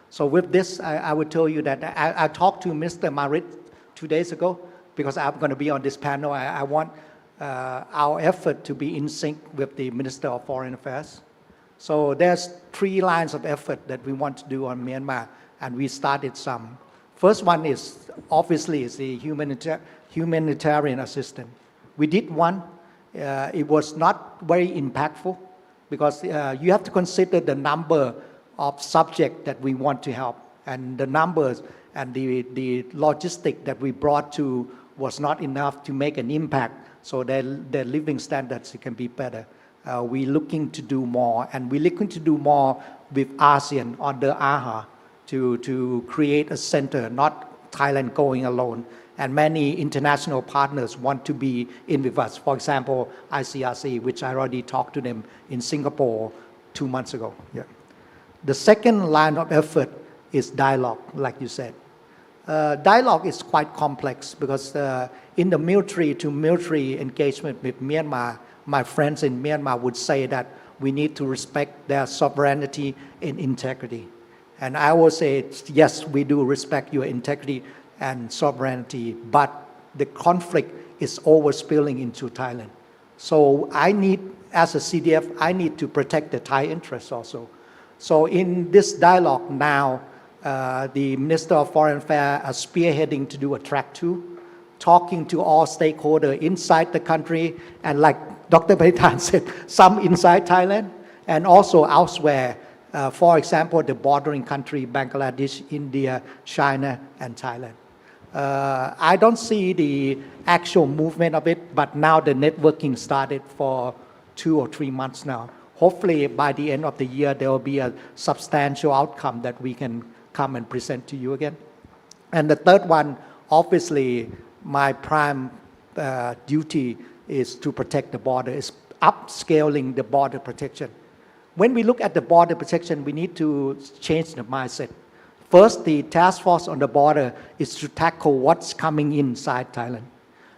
So with this, I would tell you that I talked to Mr. Marit 2 days ago, because I'm going to be on this panel. I want our effort to be in sync with the Minister of Foreign Affairs. So there's 3 lines of effort that we want to do on Myanmar, and we started some. First one is, obviously, is the humanitarian assistance. We did one. It was not very impactful, because you have to consider the number of subjects that we want to help, and the numbers and the logistic that we brought to was not enough to make an impact, so their living standards can be better. We're looking to do more, and we're looking to do more with ASEAN under AHA to create a center, not Thailand going alone. And many international partners want to be in with us. For example, ICRC, which I already talked to them in Singapore 2 months ago. Yeah. The second line of effort is dialogue, like you said. Dialogue is quite complex, because in the military-to-military engagement with Myanmar, my friends in Myanmar would say that we need to respect their sovereignty and integrity. And I will say, yes, we do respect your integrity and sovereignty, but the conflict is overspilling into Thailand. So I need, as a CDF, I need to protect the Thai interests also. So in this dialogue now, the Minister of Foreign Affairs are spearheading to do a track 2, talking to all stakeholders inside the country, and like Dr. Panitan said, some inside Thailand and also elsewhere. For example, the bordering country, Bangladesh, India, China, and Thailand. I don't see the actual movement of it, but now the networking started for 2 or 3 months now. Hopefully, by the end of the year, there will be a substantial outcome that we can come and present to you again. And the third one, obviously, my prime duty is to protect the border, is upscaling the border protection. When we look at the border protection, we need to change the mindset. First, the task force on the border is to tackle what's coming inside Thailand.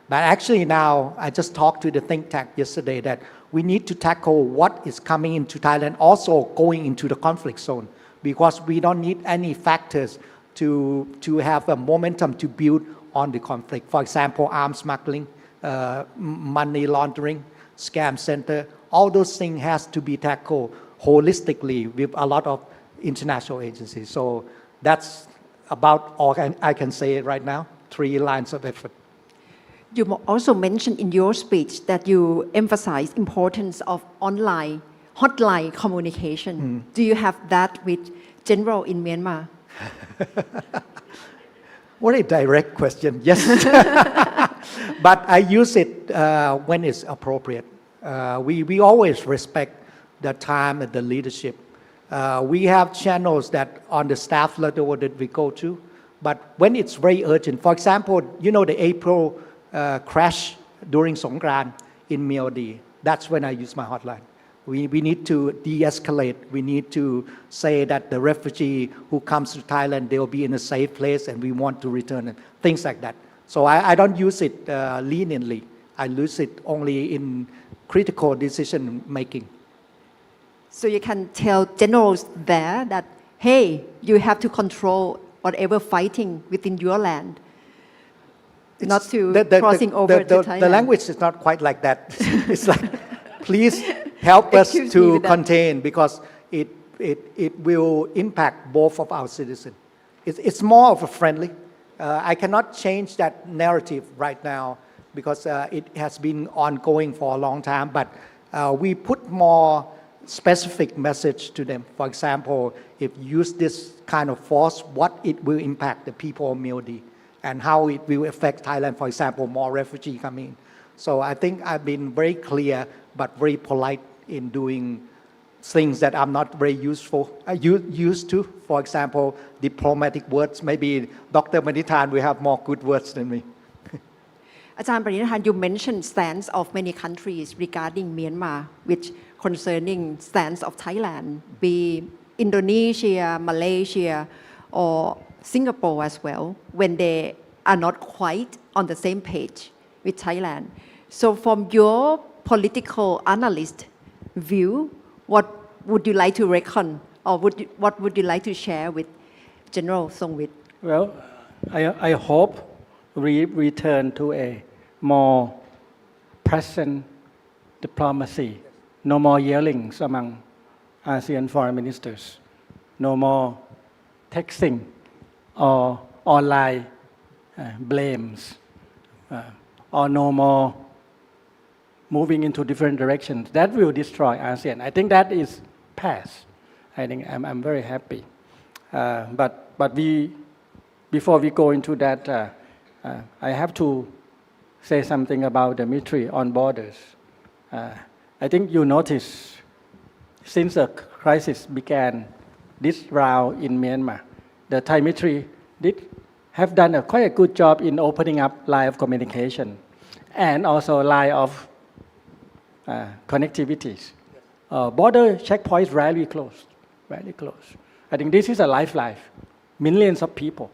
But actually now, I just talked to the think tank yesterday that we need to tackle what is coming into Thailand, also going into the conflict zone, because we don't need any factors to have a momentum to build on the conflict. For example, arms smuggling, money laundering, scam center, all those things has to be tackled holistically with a lot of international agencies. So that's about all I can say right now, 3 lines of effort. You also mentioned in your speech that you emphasize importance of online hotline communication. Do you have that with general in Myanmar? What a direct question. Yes. But I use it when it's appropriate. We always respect the time and the leadership. We have channels that on the staff level that we go to, but when it's very urgent, for example, the April crash during Songkran in Myanmar, that's when I use my hotline. We need to de-escalate. We need to say that the refugee who comes to Thailand, they'll be in a safe place and we want to return them, things like that. So I don't use it leniently. I use it only in critical decision making. So you can tell generals there that, hey, you have to control whatever fighting within your land, not to crossing over to Thailand. The language is not quite like that. It's like, please help us Excuse me to with that. contain because it will impact both of our citizens. It's more of a friendly. I cannot change that narrative right now because it has been ongoing for a long time, but we put more specific message to them. For example, if you use this kind of force, what it will impact the people of Myanmar and how it will affect Thailand, for example, more refugees coming. So I think I've been very clear but very polite in doing things that I'm not very used to. For example, diplomatic words. Maybe Dr. Manithan will have more good words than me. อาจารย์ปรินิธาน you mentioned stance of many countries regarding Myanmar, which concerning stance of Thailand, be Indonesia, Malaysia, or Singapore as well, when they are not quite on the same page with Thailand. So from your political analyst view, what would you like to reckon, or what would you like to share with General Songwit? Well, I hope we return to a more present diplomacy. No more yellings among ASEAN foreign ministers. No more texting or online blames. Or no more moving into different directions. That will destroy ASEAN. I think that is past. I think I'm very happy. But before we go into that, I have to say something about the military on borders. I think you notice since the crisis began this round in Myanmar, the Thai military have done quite a good job in opening up line of communication and also line of connectivities. Border checkpoints rarely closed. I think this is a lifeline. Millions of people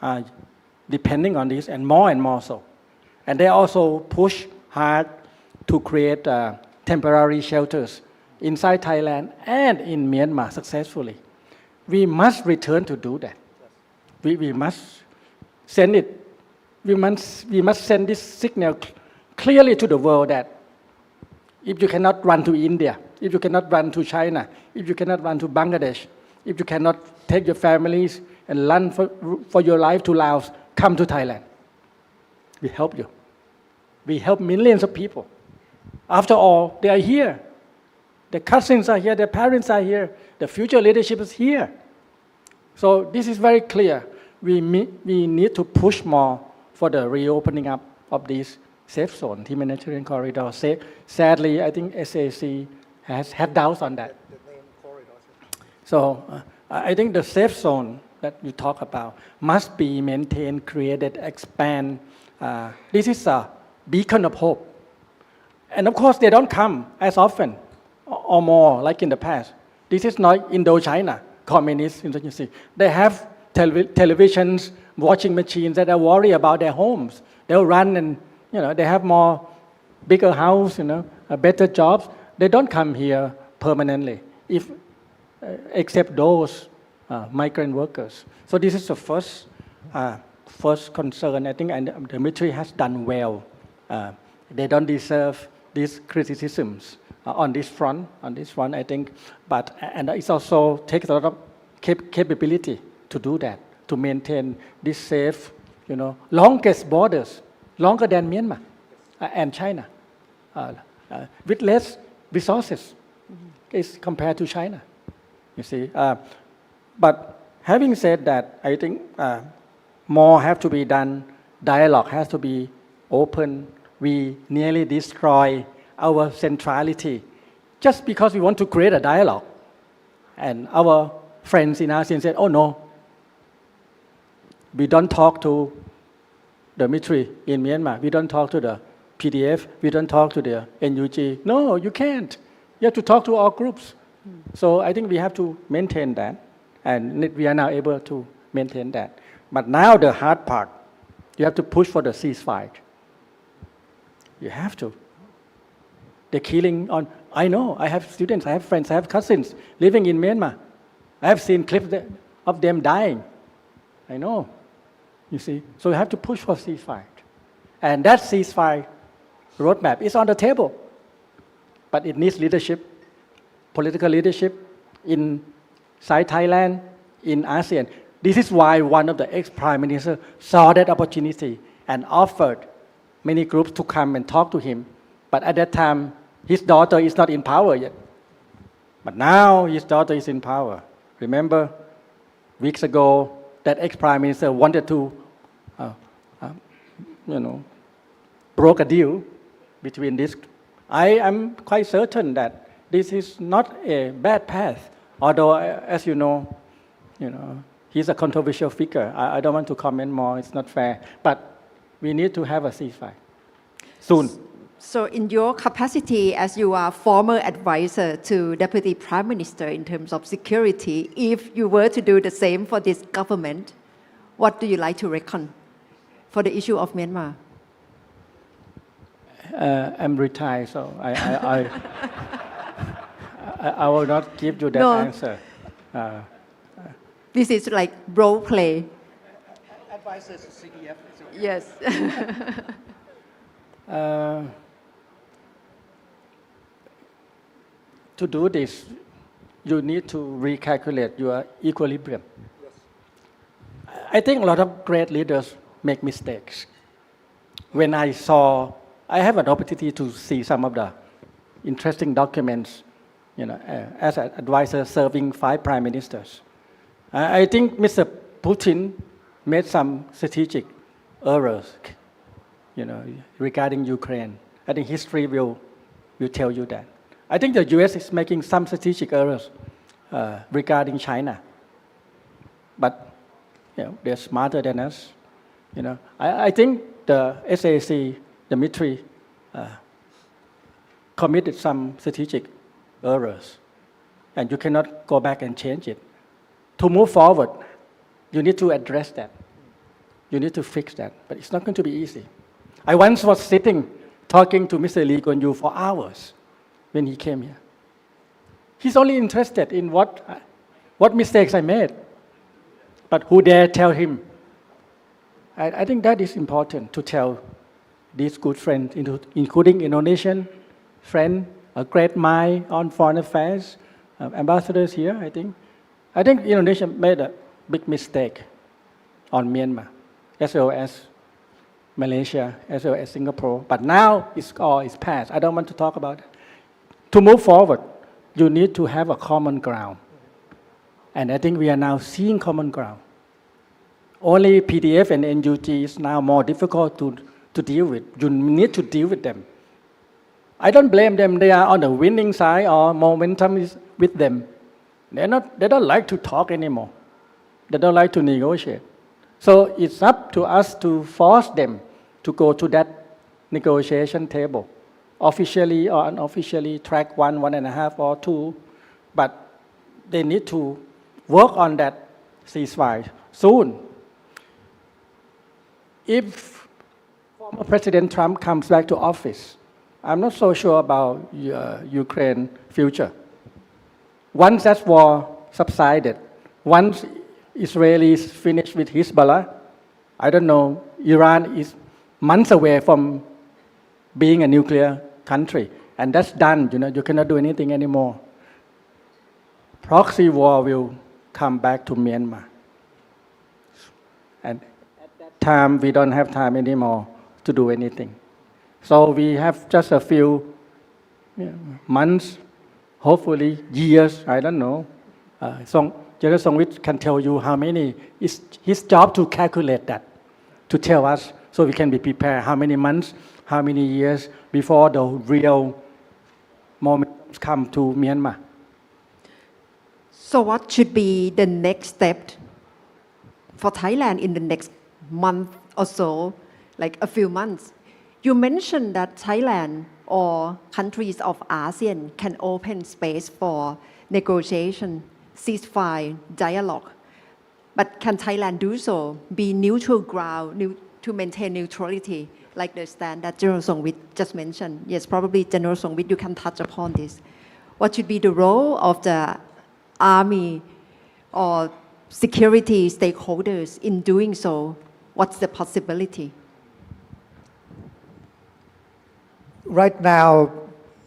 are depending on this and more so. And they also push hard to create temporary shelters inside Thailand and in Myanmar successfully. We must return to do that. We must send it. We must send this signal clearly to the world that if you cannot run to India, if you cannot run to China, if you cannot run to Bangladesh, if you cannot take your families and run for your life to Laos, come to Thailand. We help you. We help millions of people. After all, they are here. Their cousins are here, their parents are here, the future leadership is here. So this is very clear. We need to push more for the reopening up of this safe zone, humanitarian corridor. Sadly, I think SAC has had doubts on that. So I think the safe zone that you talk about must be maintained, created, expand. This is a beacon of hope. And of course, they don't come as often or more like in the past. This is not Indochina communist insurgency. They have televisions, watching machines that are worried about their homes. They'll run and, they have more bigger house, better jobs. They don't come here permanently, except those migrant workers. So this is the first concern. I think the military has done well. They don't deserve these criticisms on this front, I think. And it also takes a lot of capability to do that, to maintain this safe, longest borders, longer than Myanmar and China, with less resources compared to China, you see. But having said that, I think more have to be done. Dialogue has to be open. We nearly destroy our centrality just because we want to create a dialogue. And our friends in ASEAN said, oh no, we don't talk to the military in Myanmar. We don't talk to the PDF. We don't talk to the NUG. No, you can't. You have to talk to all groups. So I think we have to maintain that. And we are now able to maintain that. But now the hard part, you have to push for the ceasefire. You have to. The killing on, I know, I have students, I have friends, I have cousins living in Myanmar. I have seen clips of them dying. I know, you see. So you have to push for ceasefire. And that ceasefire roadmap is on the table. But it needs leadership, political leadership inside Thailand, in ASEAN. This is why one of the ex-prime ministers saw that opportunity and offered many groups to come and talk to him. But at that time, his daughter is not in power yet. But now his daughter is in power. Remember, weeks ago, that ex-prime minister wanted to, broke a deal between this. I am quite certain that this is not a bad path. Although, as you know, he's a controversial figure. I don't want to comment more. It's not fair. But we need to have a ceasefire soon. So in your capacity as you are former advisor to Deputy Prime Minister in terms of security, if you were to do the same for this government, what do you like to reckon for the issue of Myanmar? I'm retired, so I will not give you that answer. This is like role play. Advisors to CDF. Yes. To do this, you need to recalculate your equilibrium. Yes. I think a lot of great leaders make mistakes. When I have an opportunity to see some of the interesting documents, as an advisor serving 5 prime ministers. I think Mr. Putin made some strategic errors, regarding Ukraine. I think history will tell you that. I think the U.S. is making some strategic errors regarding China. But, they're smarter than us. I think the SAC, the military, committed some strategic errors. And you cannot go back and change it. To move forward, you need to address that. You need to fix that. But it's not going to be easy. I once was sitting talking to Mr. Lee Kuan Yew for hours when he came here. He's only interested in what mistakes I made. But who dare tell him? I think that is important to tell these good friends, including Indonesian friend, a great mind on foreign affairs, ambassadors here, I think. I think Indonesia made a big mistake on Myanmar, as well as Malaysia, as well as Singapore. But now it's past. I don't want to talk about it. To move forward, you need to have a common ground. And I think we are now seeing common ground. Only PDF and NUG is now more difficult to deal with. You need to deal with them. I don't blame them. They are on the winning side or momentum is with them. They don't like to talk anymore. They don't like to negotiate. So it's up to us to force them to go to that negotiation table, officially or unofficially, track 1, 1.5, or 2. But they need to work on that ceasefire soon. If former President Trump comes back to office, I'm not so sure about Ukraine future. Once that war subsided, once Israelis finished with Hezbollah, I don't know, Iran is months away from being a nuclear country. And that's done, you cannot do anything anymore. Proxy war will come back to Myanmar. And at that time, we don't have time anymore to do anything. So we have just a few months, hopefully years, I don't know. General Songwit can tell you how many. It's his job to calculate that, to tell us so we can be prepared how many months, how many years before the real moment come to Myanmar. So what should be the next step for Thailand in the next month or so, like a few months? You mentioned that Thailand or countries of ASEAN can open space for negotiation, ceasefire, dialogue. But can Thailand do so, be neutral ground to maintain neutrality, like the stand that General Songwit just mentioned? Yes, probably General Songwit, you can touch upon this. What should be the role of the army or security stakeholders in doing so? What's the possibility? Right now,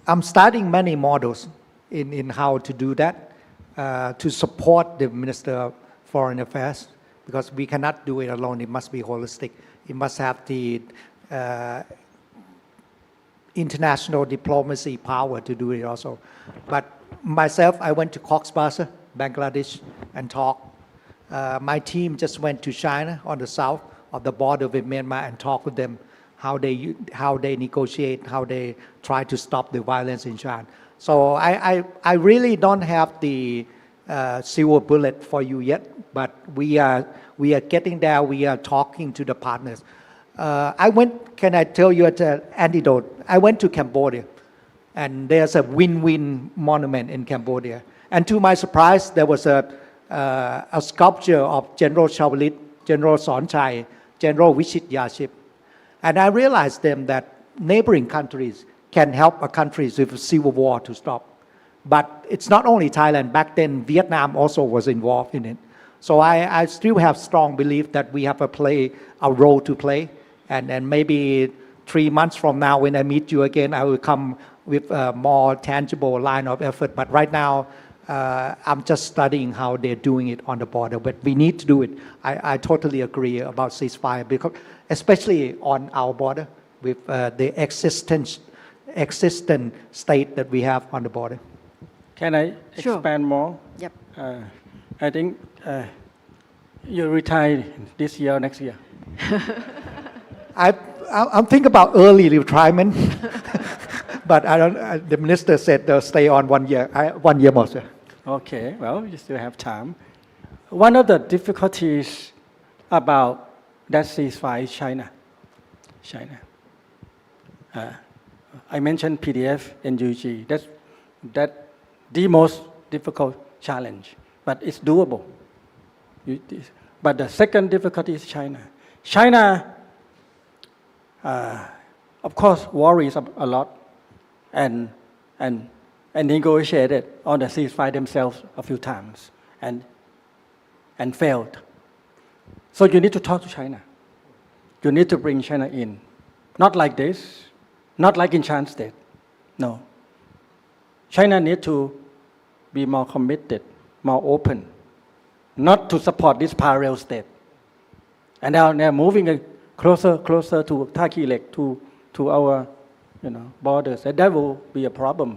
I'm studying many models in how to do that, to support the Minister of Foreign Affairs, because we cannot do it alone. It must be holistic. It must have the international diplomacy power to do it also. But myself, I went to Cox's Bazar, Bangladesh, and talked. My team just went to China on the south of the border with Myanmar and talked with them how they negotiate, how they try to stop the violence in China. So I really don't have the silver bullet for you yet, but we are getting there. We are talking to the partners. Can I tell you an anecdote? I went to Cambodia, and there's a win-win monument in Cambodia. And to my surprise, there was a sculpture of General Shawalit, General Sonchai, General Wichit Yaship. And I realized them that neighboring countries can help a country with a civil war to stop. But it's not only Thailand. Back then, Vietnam also was involved in it. So I still have strong belief that we have a role to play. And maybe 3 months from now, when I meet you again, I will come with a more tangible line of effort. But right now, I'm just studying how they're doing it on the border. But we need to do it. I totally agree about ceasefire, because especially on our border with the existent state that we have on the border. Can I Sure. expand more? Yep. I think you retire this year or next year. I'm thinking about early retirement, but the minister said they'll stay on 1 year more. Sir. Okay, well, you still have time. One of the difficulties about that ceasefire is China. I mentioned PDF and UG. That's the most difficult challenge, but it's doable. But the second difficulty is China. China, of course, worries a lot and negotiated on the ceasefire themselves a few times and failed. So you need to talk to China. You need to bring China in. Not like this, not like in Chan State. No. China needs to be more committed, more open, not to support this parallel state. And now they're moving closer to Taki Lake, to our borders. And that will be a problem.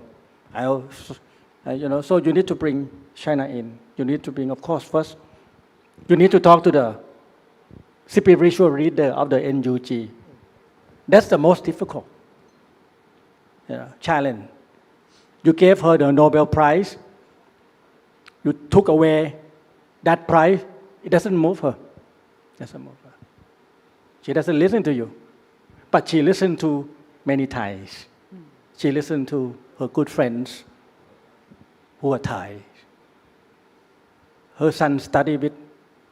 So you need to bring China in. You need to bring, of course, first, you need to talk to the spiritual leader of the NUG. That's the most difficult challenge. You gave her the Nobel Prize. You took away that prize. It doesn't move her. She doesn't listen to you. But she listened to many Thais. She listened to her good friends who are Thai. Her son studied with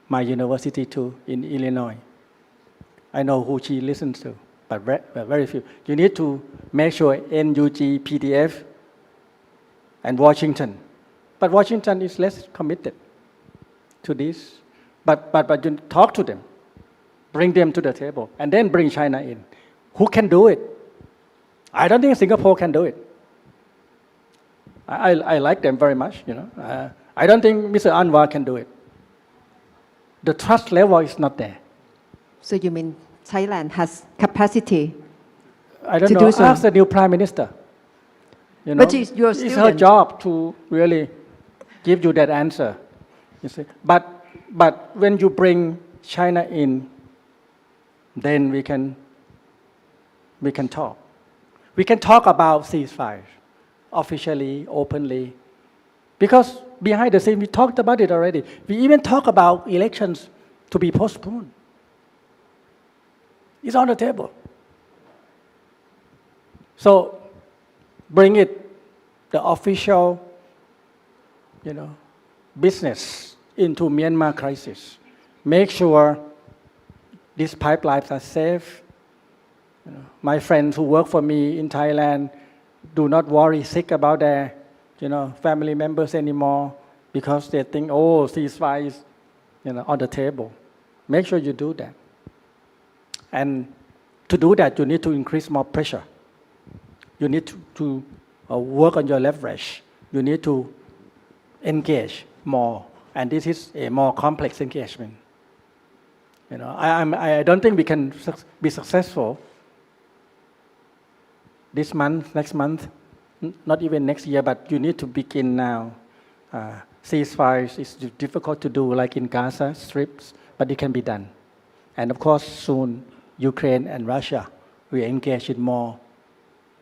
my university too in Illinois. I know who she listens to, but very few. You need to make sure NUG, PDF, and Washington. But Washington is less committed to this. But you talk to them, bring them to the table, and then bring China in. Who can do it? I don't think Singapore can do it. I like them very much, I don't think Mr. Anwar can do it. The trust level is not there. So you mean Thailand has capacity? I don't To know. do so. Ask the new prime minister. But you're it's her student. job to really give you that answer. You see, but when you bring China in, then we can talk. We can talk about ceasefire. officially, openly. Because behind the scene, we talked about it already. We even talk about elections to be postponed. It's on the table. So bring it, the official, business into Myanmar crisis. Make sure these pipelines are safe. My friends who work for me in Thailand do not worry sick about their, family members anymore because they think, oh, ceasefire is, on the table. Make sure you do that. And to do that, you need to increase more pressure. You need to work on your leverage. You need to engage more. And this is a more complex engagement. I don't think we can be successful this month, next month, not even next year, but you need to begin now. Ceasefires is difficult to do, like in Gaza strips, but it can be done. And of course, soon, Ukraine and Russia will engage in more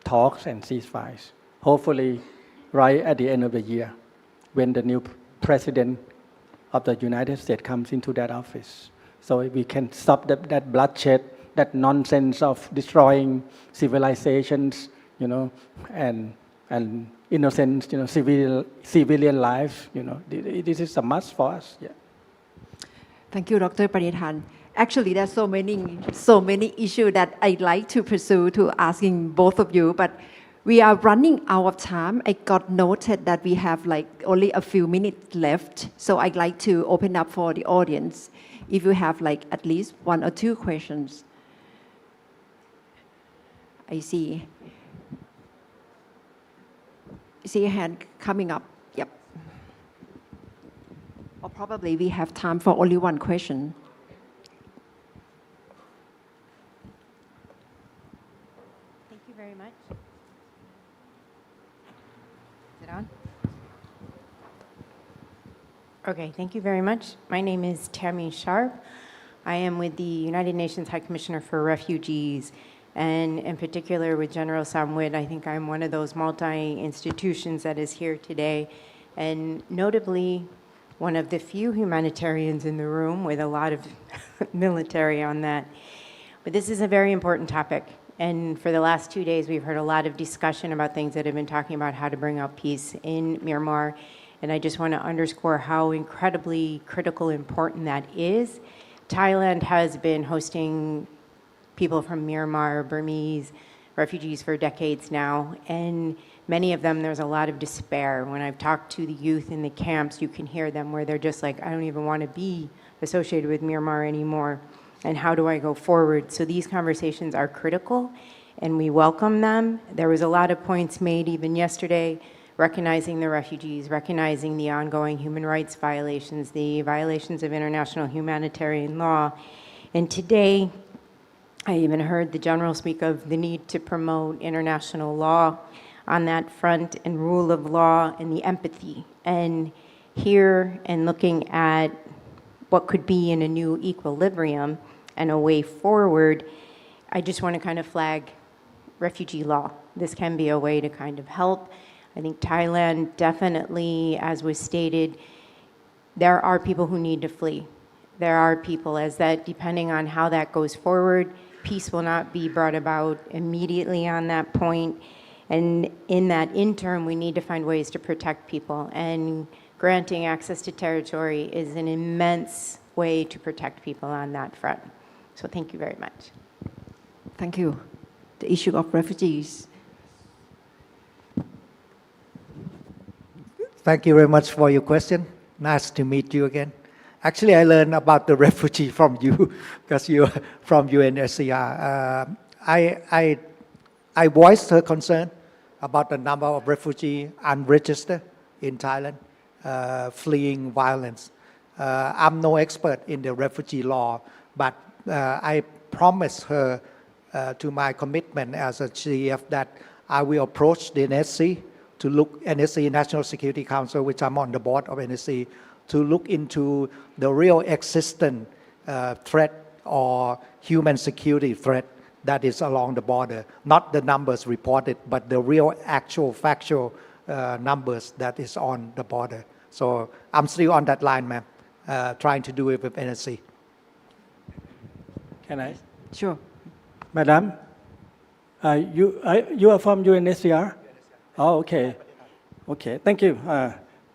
talks and ceasefires. Hopefully, right at the end of the year, when the new president of the United States comes into that office. So we can stop that bloodshed, that nonsense of destroying civilizations, and innocent, civilian lives. This is a must for us. Yeah. Thank you, Dr. Pranithan. Actually, there's so many issues that I'd like to pursue to asking both of you, but we are running out of time. I got noted that we have only a few minutes left, so I'd like to open up for the audience. If you have at least one or two questions. I see a hand coming up. Yep. Or probably we have time for only one question. Thank you very much. Is it on? Okay, thank you very much. My name is Tammy Sharp. I am with the United Nations High Commissioner for Refugees, and in particular with General Samwit. I think I'm one of those multi-institutions that is here today, and notably one of the few humanitarians in the room with a lot of military on that. But this is a very important topic, and for the last 2 days we've heard a lot of discussion about things that have been talking about how to bring out peace in Myanmar. And I just want to underscore how incredibly critical and important that is. Thailand has been hosting people from Myanmar, Burmese refugees for decades now, and many of them, there's a lot of despair. When I've talked to the youth in the camps, you can hear them where they're just like, I don't even want to be associated with Myanmar anymore, and how do I go forward? So these conversations are critical, and we welcome them. There was a lot of points made even yesterday, recognizing the refugees, recognizing the ongoing human rights violations, the violations of international humanitarian law. And today, I even heard the general speak of the need to promote international law on that front and rule of law and the empathy. And here and looking at what could be in a new equilibrium and a way forward, I just want to kind of flag refugee law. This can be a way to kind of help. I think Thailand definitely, as was stated, there are people who need to flee. There are people as that, depending on how that goes forward, peace will not be brought about immediately on that point. And in that interim, we need to find ways to protect people. And granting access to territory is an immense way to protect people on that front. So thank you very much. Thank you. The issue of refugees. Thank you very much for your question. Nice to meet you again. Actually, I learned about the refugee from you because you're from UNHCR. I voiced her concern about the number of refugees unregistered in Thailand, fleeing violence. I'm no expert in the refugee law, but I promised her to my commitment as a chief that I will approach the NSC to look, NSC National Security Council, which I'm on the board of NSC, to look into the real existent threat or human security threat that is along the border, not the numbers reported, but the real actual factual numbers that is on the border. So I'm still on that line, ma'am, trying to do it with NSC. Can I? Sure. Madam, you are from UNHCR? Oh, okay. Okay, thank you.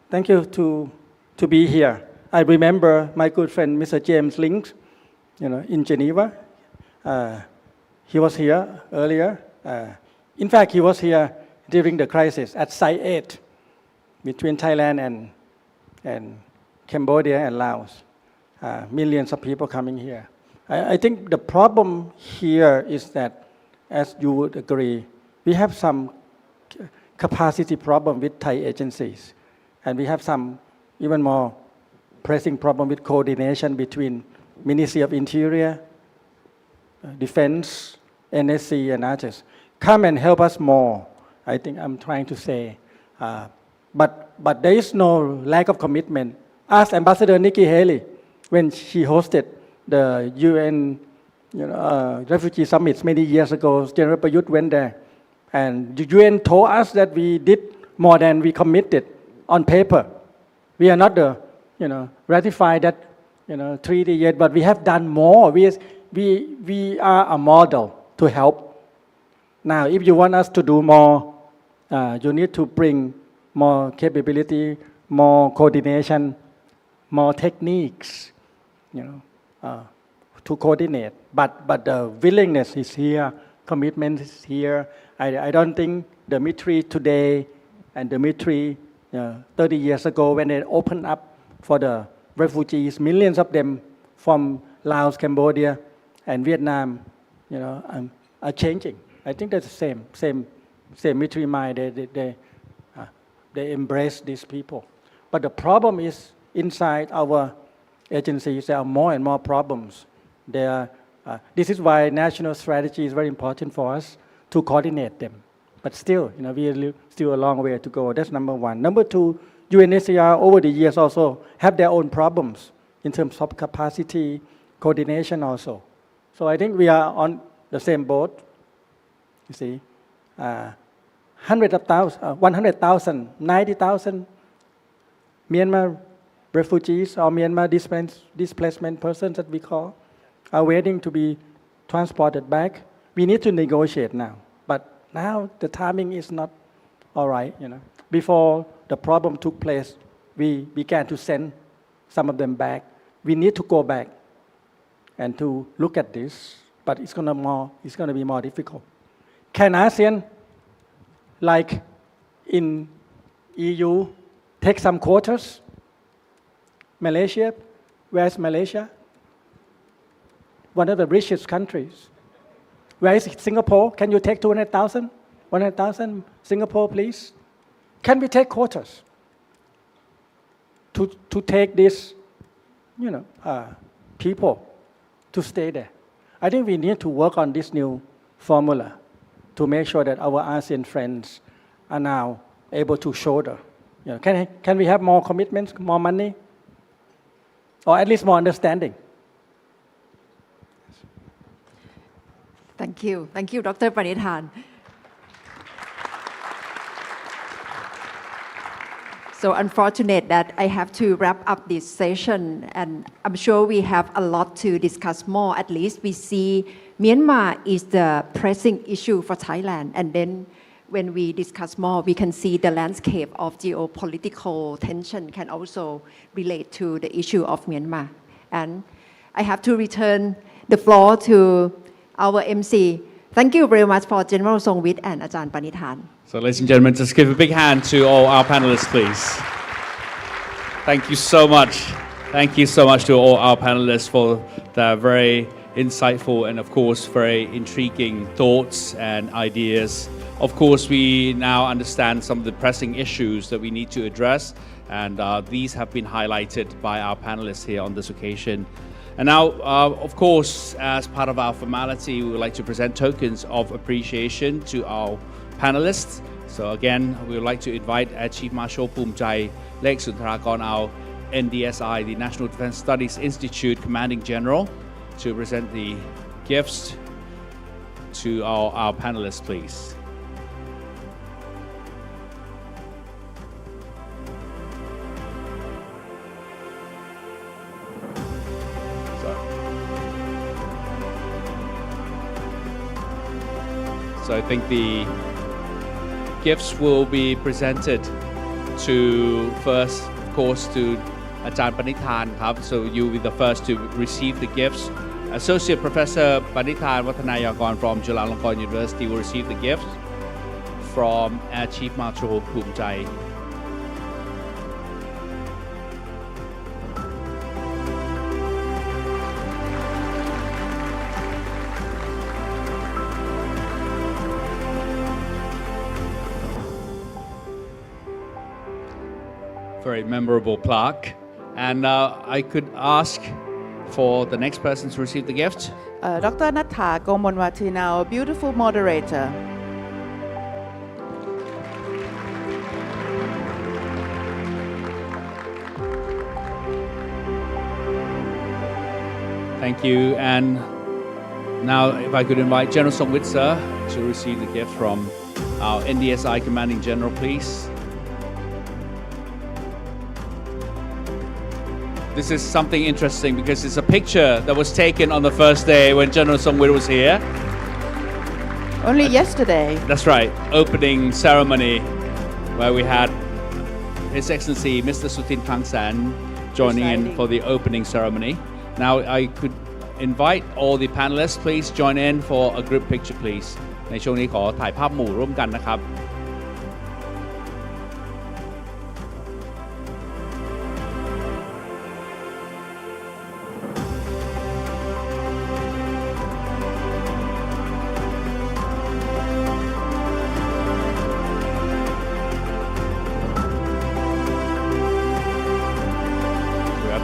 Thank you to be here. I remember my good friend, Mr. James Link, in Geneva. He was here earlier. In fact, he was here during the crisis at Site 8 between Thailand and Cambodia and Laos. Millions of people coming here. I think the problem here is that, as you would agree, we have some capacity problem with Thai agencies. And we have some even more pressing problem with coordination between Ministry of Interior, Defense, NSC, and others. Come and help us more, I think I'm trying to say. But there is no lack of commitment. Ask Ambassador Nikki Haley when she hosted the UN refugee summits many years ago. General Prayut went there. And the UN told us that we did more than we committed on paper. We are not ratified that treaty yet, but we have done more. We are a model to help. Now, if you want us to do more, you need to bring more capability, more coordination, more techniques, to coordinate. But the willingness is here, commitment is here. I don't think the military today and the military 30 years ago, when they opened up for the refugees, millions of them from Laos, Cambodia, and Vietnam, are changing. I think that's the same military mind. They embrace these people. But the problem is inside our agencies, there are more and more problems. This is why national strategy is very important for us to coordinate them. But still, we are still a long way to go. That's number one. Number two, UNHCR over the years also have their own problems in terms of capacity, coordination also. So I think we are on the same boat. You see, 100,000, 90,000 Myanmar refugees or Myanmar displacement persons that we call are waiting to be transported back. We need to negotiate now. But now the timing is not all right. Before the problem took place, we began to send some of them back. We need to go back and to look at this, but it's going to be more difficult. Can ASEAN, like in EU, take some quotas? Malaysia, where's Malaysia? One of the richest countries. Where is Singapore? Can you take 200,000? 100,000? Singapore, please? Can we take quotas to take these, people to stay there? I think we need to work on this new formula to make sure that our ASEAN friends are now able to shoulder. Can we have more commitments, more money, or at least more understanding? Thank you. Thank you, Dr. Pranithan. So unfortunate that I have to wrap up this session, and I'm sure we have a lot to discuss more. At least we see Myanmar is the pressing issue for Thailand, and then when we discuss more, we can see the landscape of geopolitical tension can also relate to the issue of Myanmar. And I have to return the floor to our MC. Thank you very much for General Songwit and Ajahn Pranithan. So ladies and gentlemen, just give a big hand to all our panelists, please. Thank you so much. Thank you so much to all our panelists for their very insightful and, of course, very intriguing thoughts and ideas. Of course, we now understand some of the pressing issues that we need to address, and these have been highlighted by our panelists here on this occasion. And now, of course, as part of our formality, we would like to present tokens of appreciation to our panelists. So again, we would like to invite Chief Marshal Pumchai Lek Suntarakon, our NDSI, the National Defense Studies Institute Commanding General, to present the gifts. to our panelists, please. So I think the gifts will be presented to first, of course, to Ajahn Panithan ครับ so you will be the first to receive the gifts. Associate Professor Panithan Wattanayakon from Chulalongkorn University will receive the gifts from Air Chief Marshal Phumjai. Very memorable plaque, and I could ask for the next person to receive the gift. Dr. Natha Gomonwati, now a beautiful moderator. Thank you, and now if I could invite General Songwit sir to receive the gift from our NDSI Commanding General, please. This is something interesting because it's a picture that was taken on the first day when General Songwit was here. Only yesterday. That's right, opening ceremony where we had His Excellency Mr. Sutin Kangsan joining in for the opening ceremony. Now I could invite all the panelists, please join in for a group picture, please. ในช่วงนี้ขอถ่ายภาพหมู่ร่วมกันนะครับ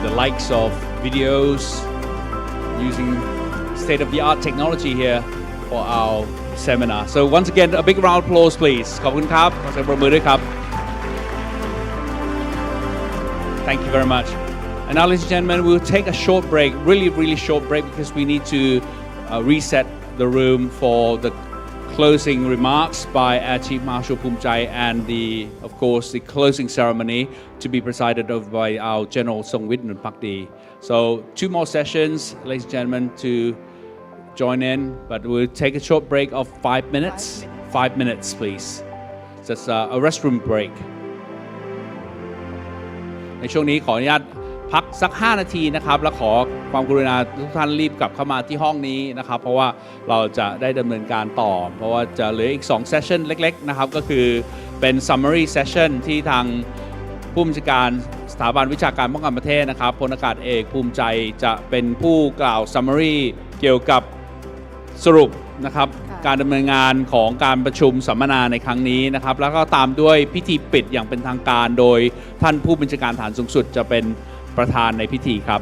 The likes of videos using state-of-the-art technology here for our seminar. So once again, a big round of applause, please. ขอบคุณครับ ขอเสียงปรบมือด้วยครับ Thank you very much. And now, ladies and gentlemen, we'll take a short break, really short break, because we need to reset the room for the closing remarks by Air Chief Marshal Phumjai and of course, the closing ceremony to be presided over by our General Songwit Nunpakdi. So 2 more sessions, ladies and gentlemen, to join in, but we'll take a short break of 5 minutes. 5 minutes, please. Just a restroom break. ในช่วงนี้ขออนุญาตพักสัก5นาทีนะครับและขอความกรุณาทุกท่านรีบกลับเข้ามาที่ห้องนี้นะครับเพราะว่าเราจะได้ดำเนินการต่อเพราะว่าจะเหลืออีก2 session เล็กๆนะครับก็คือเป็น summary session ที่ทางผู้บัญชาการสถาบันวิชาการป้องกันประเทศนะครับพลอากาศเอกภูมิใจจะเป็นผู้กล่าว summary เกี่ยวกับสรุปนะครับการดำเนินงานของการประชุมสัมมนาในครั้งนี้นะครับแล้วก็ตามด้วยพิธีปิดอย่างเป็นทางการโดยท่านผู้บัญชาการฐานสูงสุดจะเป็นประธานในพิธีครับ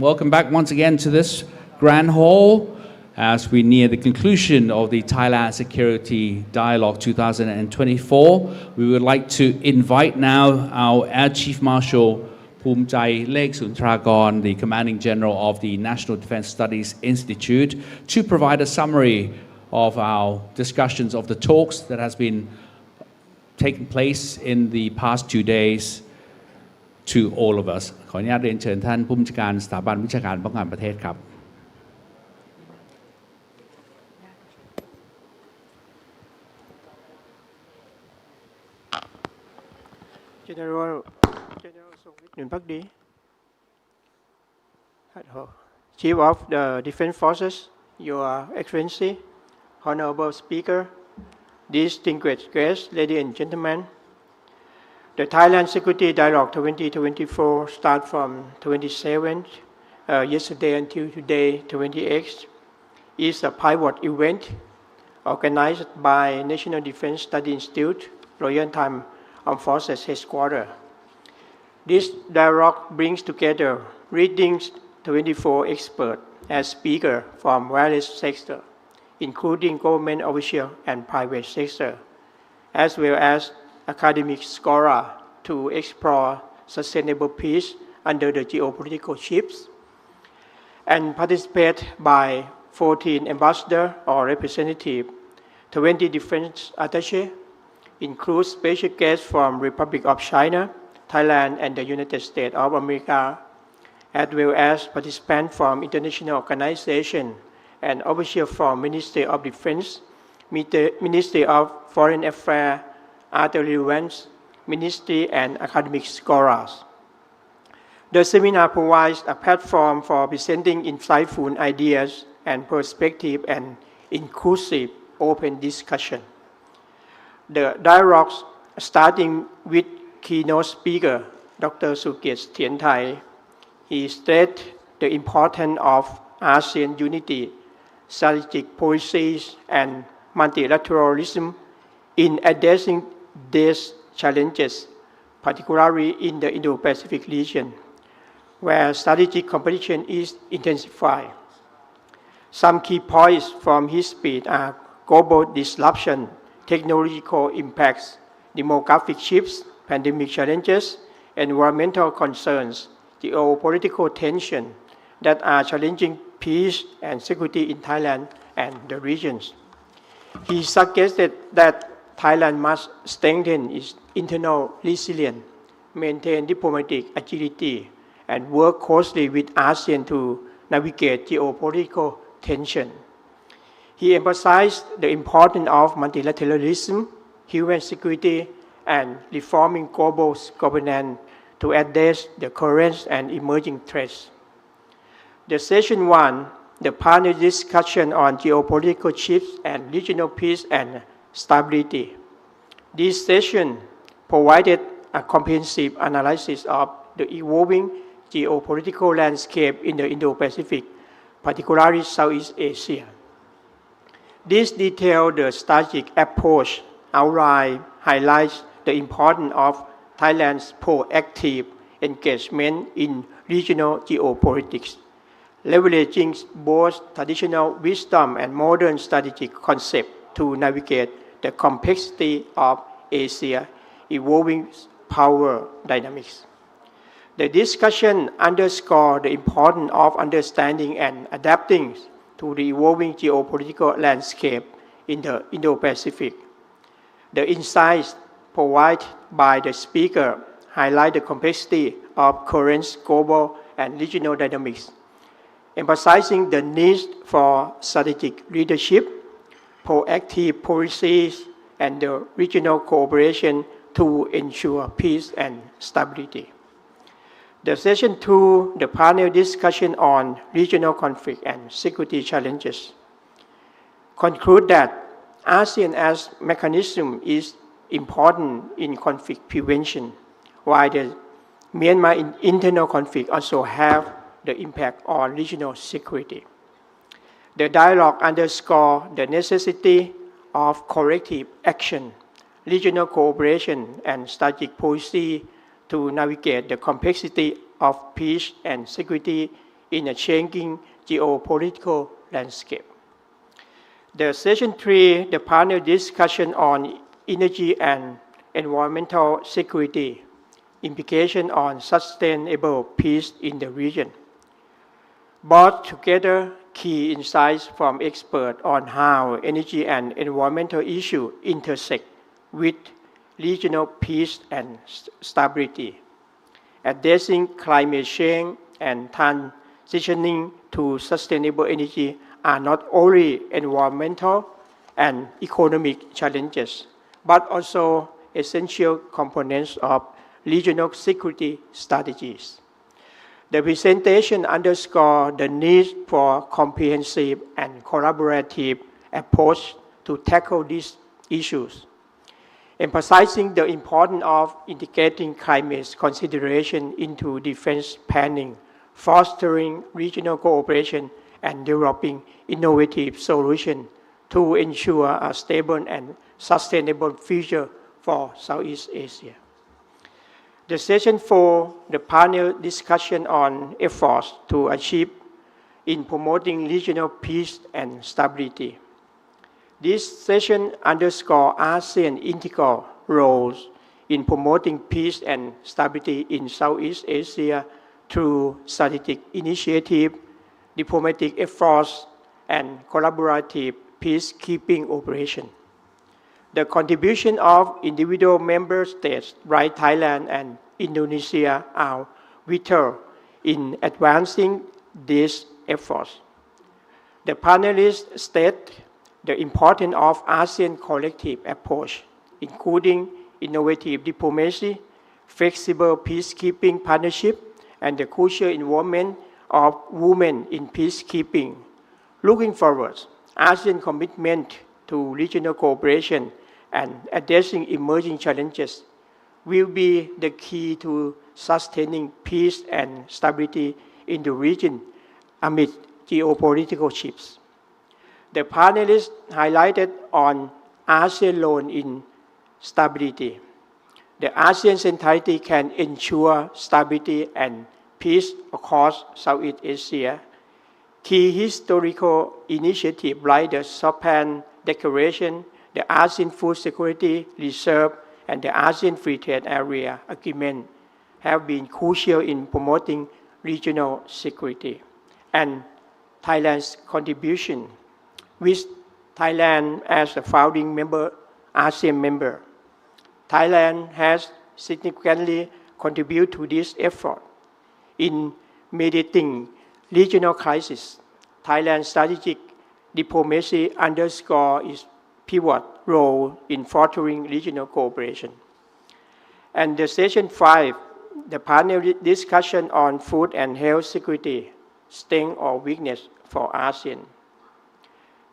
welcome back once again to this grand hall as we near the conclusion of the Thailand Security Dialogue 2024. We would like to invite now our Air Chief Marshal Phumchai Lek Suntragon, the Commanding General of the National Defense Studies Institute, to provide a summary of our discussions of the talks that has been taking place in the past 2 days to all of us ขออนุญาตเรียนเชิญท่านผู้บัญชาการสถาบันวิชาการป้องกันประเทศครับ General Songwit Nyunpakdi, Chief of the Defense Forces, Your Excellency, Honorable Speaker, distinguished guests, ladies and gentlemen. The Thailand Security Dialogue 2024 starts from 27th yesterday until today, 28th. Is a pivot event organized by National Defense Study Institute, Royal Thai Armed Forces Headquarters. This dialogue brings together leading 24 experts as speakers from various sectors, including government officials and private sector, as well as academic scholars to explore sustainable peace under the geopolitical shifts, and participate by 14 ambassadors or representatives, 20 defense attachés, include special guests from Republic of China, Thailand, and the United States of America, as well as participants from international organizations and officials from Ministry of Defense, Ministry of Foreign Affairs, other relevant ministry, and academic scholars. The seminar provides a platform for presenting insightful ideas and perspectives and inclusive open discussion. The dialogues, starting with keynote speaker, Dr. Sukiet Thienthai, he stated the importance of ASEAN unity, strategic policies, and multilateralism in addressing these challenges, particularly in the Indo-Pacific region, where strategic competition is intensified. Some key points from his speech are global disruption, technological impacts, demographic shifts, pandemic challenges, environmental concerns, geopolitical tension that are challenging peace and security in Thailand and the regions. He suggested that Thailand must strengthen its internal resilience, maintain diplomatic agility, and work closely with ASEAN to navigate geopolitical tension. He emphasized the importance of multilateralism, human security, and reforming global governance to address the current and emerging threats. The session 1, the panel discussion on geopolitical shifts and regional peace and stability. This session provided a comprehensive analysis of the evolving geopolitical landscape in the Indo-Pacific, particularly Southeast Asia. This detailed the strategic approach outline highlights the importance of Thailand's proactive engagement in regional geopolitics, leveraging both traditional wisdom and modern strategic concepts to navigate the complexity of Asia's evolving power dynamics. The discussion underscored the importance of understanding and adapting to the evolving geopolitical landscape in the Indo-Pacific. The insights provided by the speaker highlight the complexity of current global and regional dynamics, emphasizing the need for strategic leadership, proactive policies, and the regional cooperation to ensure peace and stability. The session 2, the panel discussion on regional conflict and security challenges, conclude that ASEAN as mechanism is important in conflict prevention, while the Myanmar internal conflict also have the impact on regional security. The dialogue underscores the necessity of collective action, regional cooperation, and strategic policy to navigate the complexity of peace and security in a changing geopolitical landscape. The session 3, the panel discussion on energy and environmental security, implication on sustainable peace in the region, brought together key insights from experts on how energy and environmental issues intersect with regional peace and stability. Addressing climate change and transitioning to sustainable energy are not only environmental and economic challenges, but also essential components of regional security strategies. The presentation underscores the need for comprehensive and collaborative approach to tackle these issues, emphasizing the importance of integrating climate consideration into defense planning, fostering regional cooperation, and developing innovative solutions to ensure a stable and sustainable future for Southeast Asia. The session 4, the panel discussion on efforts to achieve in promoting regional peace and stability. This session underscores ASEAN's integral roles in promoting peace and stability in Southeast Asia through strategic initiative, diplomatic efforts, and collaborative peacekeeping operations. The contribution of individual member states like Thailand and Indonesia are vital in advancing these efforts. The panelists state the importance of ASEAN collective approach, including innovative diplomacy, flexible peacekeeping partnership, and the crucial involvement of women in peacekeeping. Looking forward, ASEAN commitment to regional cooperation and addressing emerging challenges will be the key to sustaining peace and stability in the region amid geopolitical shifts. The panelists highlighted on ASEAN role in stability. The ASEAN centrality can ensure stability and peace across Southeast Asia. Key historical initiatives like the Japan Declaration, the ASEAN Food Security Reserve, and the ASEAN Free Trade Area Agreement have been crucial in promoting regional security. And Thailand's contribution, with Thailand as a founding ASEAN member, Thailand has significantly contributed to this effort. In mediating regional crises, Thailand's strategic diplomacy underscores its pivot role in fostering regional cooperation. And the session 5, the panel discussion on food and health security, strength or weakness for ASEAN.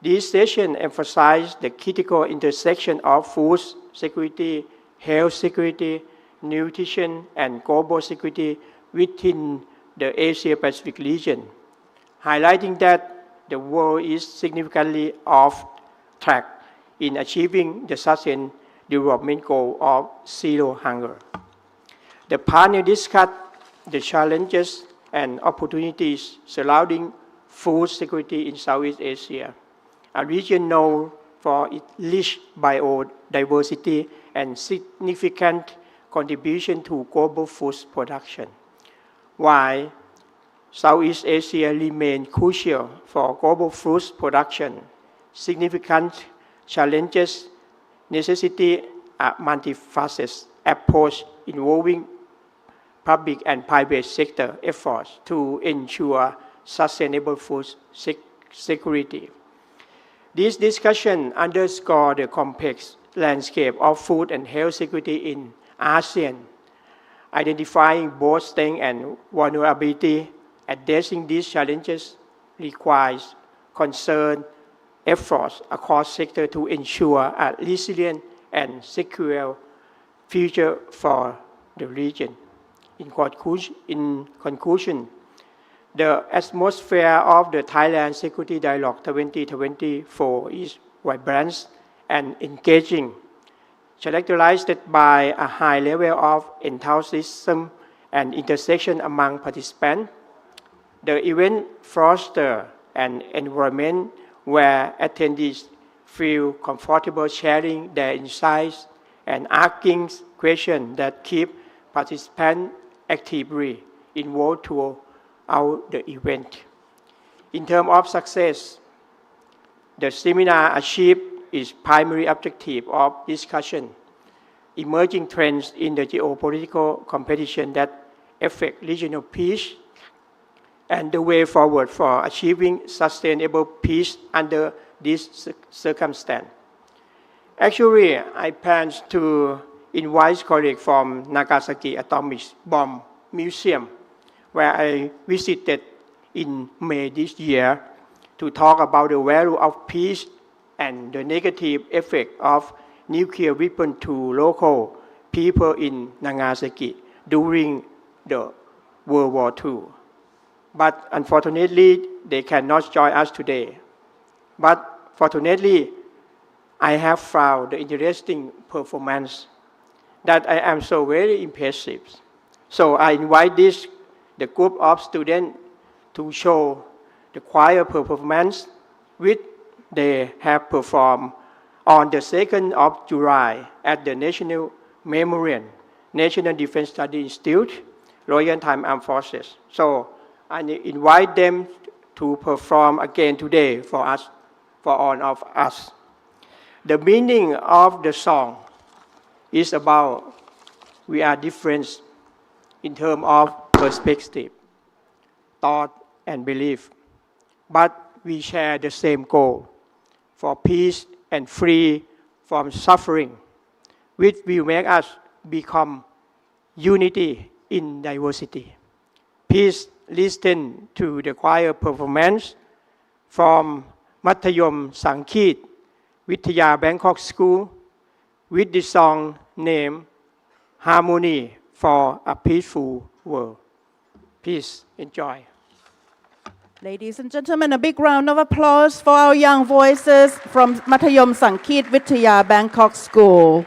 This session emphasized the critical intersection of food security, health security, nutrition, and global security within the Asia-Pacific region, highlighting that the world is significantly off track in achieving the Sustainable Development Goal of zero hunger. The panel discussed the challenges and opportunities surrounding food security in Southeast Asia, a region known for its rich biodiversity and significant contribution to global food production. While Southeast Asia remains crucial for global food production, significant challenges necessitate a multifaceted approach involving public and private sector efforts to ensure sustainable food security. This discussion underscores the complex landscape of food and health security in ASEAN, identifying both strength and vulnerability. Addressing these challenges requires concerned efforts across sectors to ensure a resilient and secure future for the region. In conclusion, the atmosphere of the Thailand Security Dialogue 2024 is vibrant and engaging, characterized by a high level of enthusiasm and intersection among participants. The event fosters an environment where attendees feel comfortable sharing their insights and asking questions that keep participants actively involved throughout the event. In terms of success, the seminar achieved its primary objective of discussion, emerging trends in the geopolitical competition that affect regional peace and the way forward for achieving sustainable peace under this circumstance. Actually, I plan to invite colleagues from Nagasaki Atomic Bomb Museum, where I visited in May this year, to talk about the value of peace and the negative effect of nuclear weapons to local people in Nagasaki during the World War II. But unfortunately, they cannot join us today. But fortunately, I have found the interesting performance that I am so very impressive. So I invite the group of students to show the choir performance which they have performed on the 2nd of July at the National Memorial, National Defense Study Institute, Royal Thai Armed Forces. So I invite them to perform again today for us, for all of us. The meaning of the song is about we are different in terms of perspective, thought, and belief, but we share the same goal for peace and free from suffering, which will make us become unity in diversity. Please listen to the choir performance from Mathayom Sangkit Vittaya Bangkok School with the song named Harmony for a Peaceful World. Please enjoy. Ladies and gentlemen, a big round of applause for our young voices from Mathayom Sangkit Vittaya Bangkok School.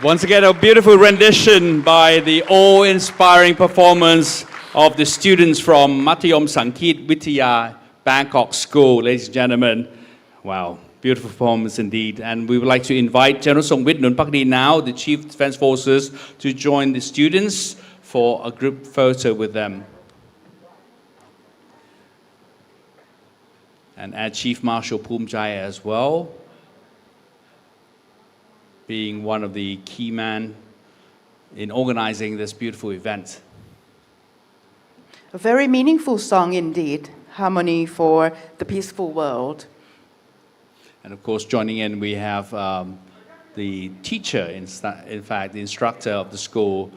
Once again, a beautiful rendition by the awe-inspiring performance of the students from Mathayom Sangkit Vitaya Bangkok School, ladies and gentlemen. Wow, beautiful performance indeed. And we would like to invite General Songwit Nunpakdi now, the Chief Defense Forces, to join the students for a group photo with them. And Air Chief Marshal Poomjaya as well, being one of the key men in organizing this beautiful event. A very meaningful song indeed, Harmony for the Peaceful World. And of course, joining in, we have the teacher, in fact, the instructor of the school,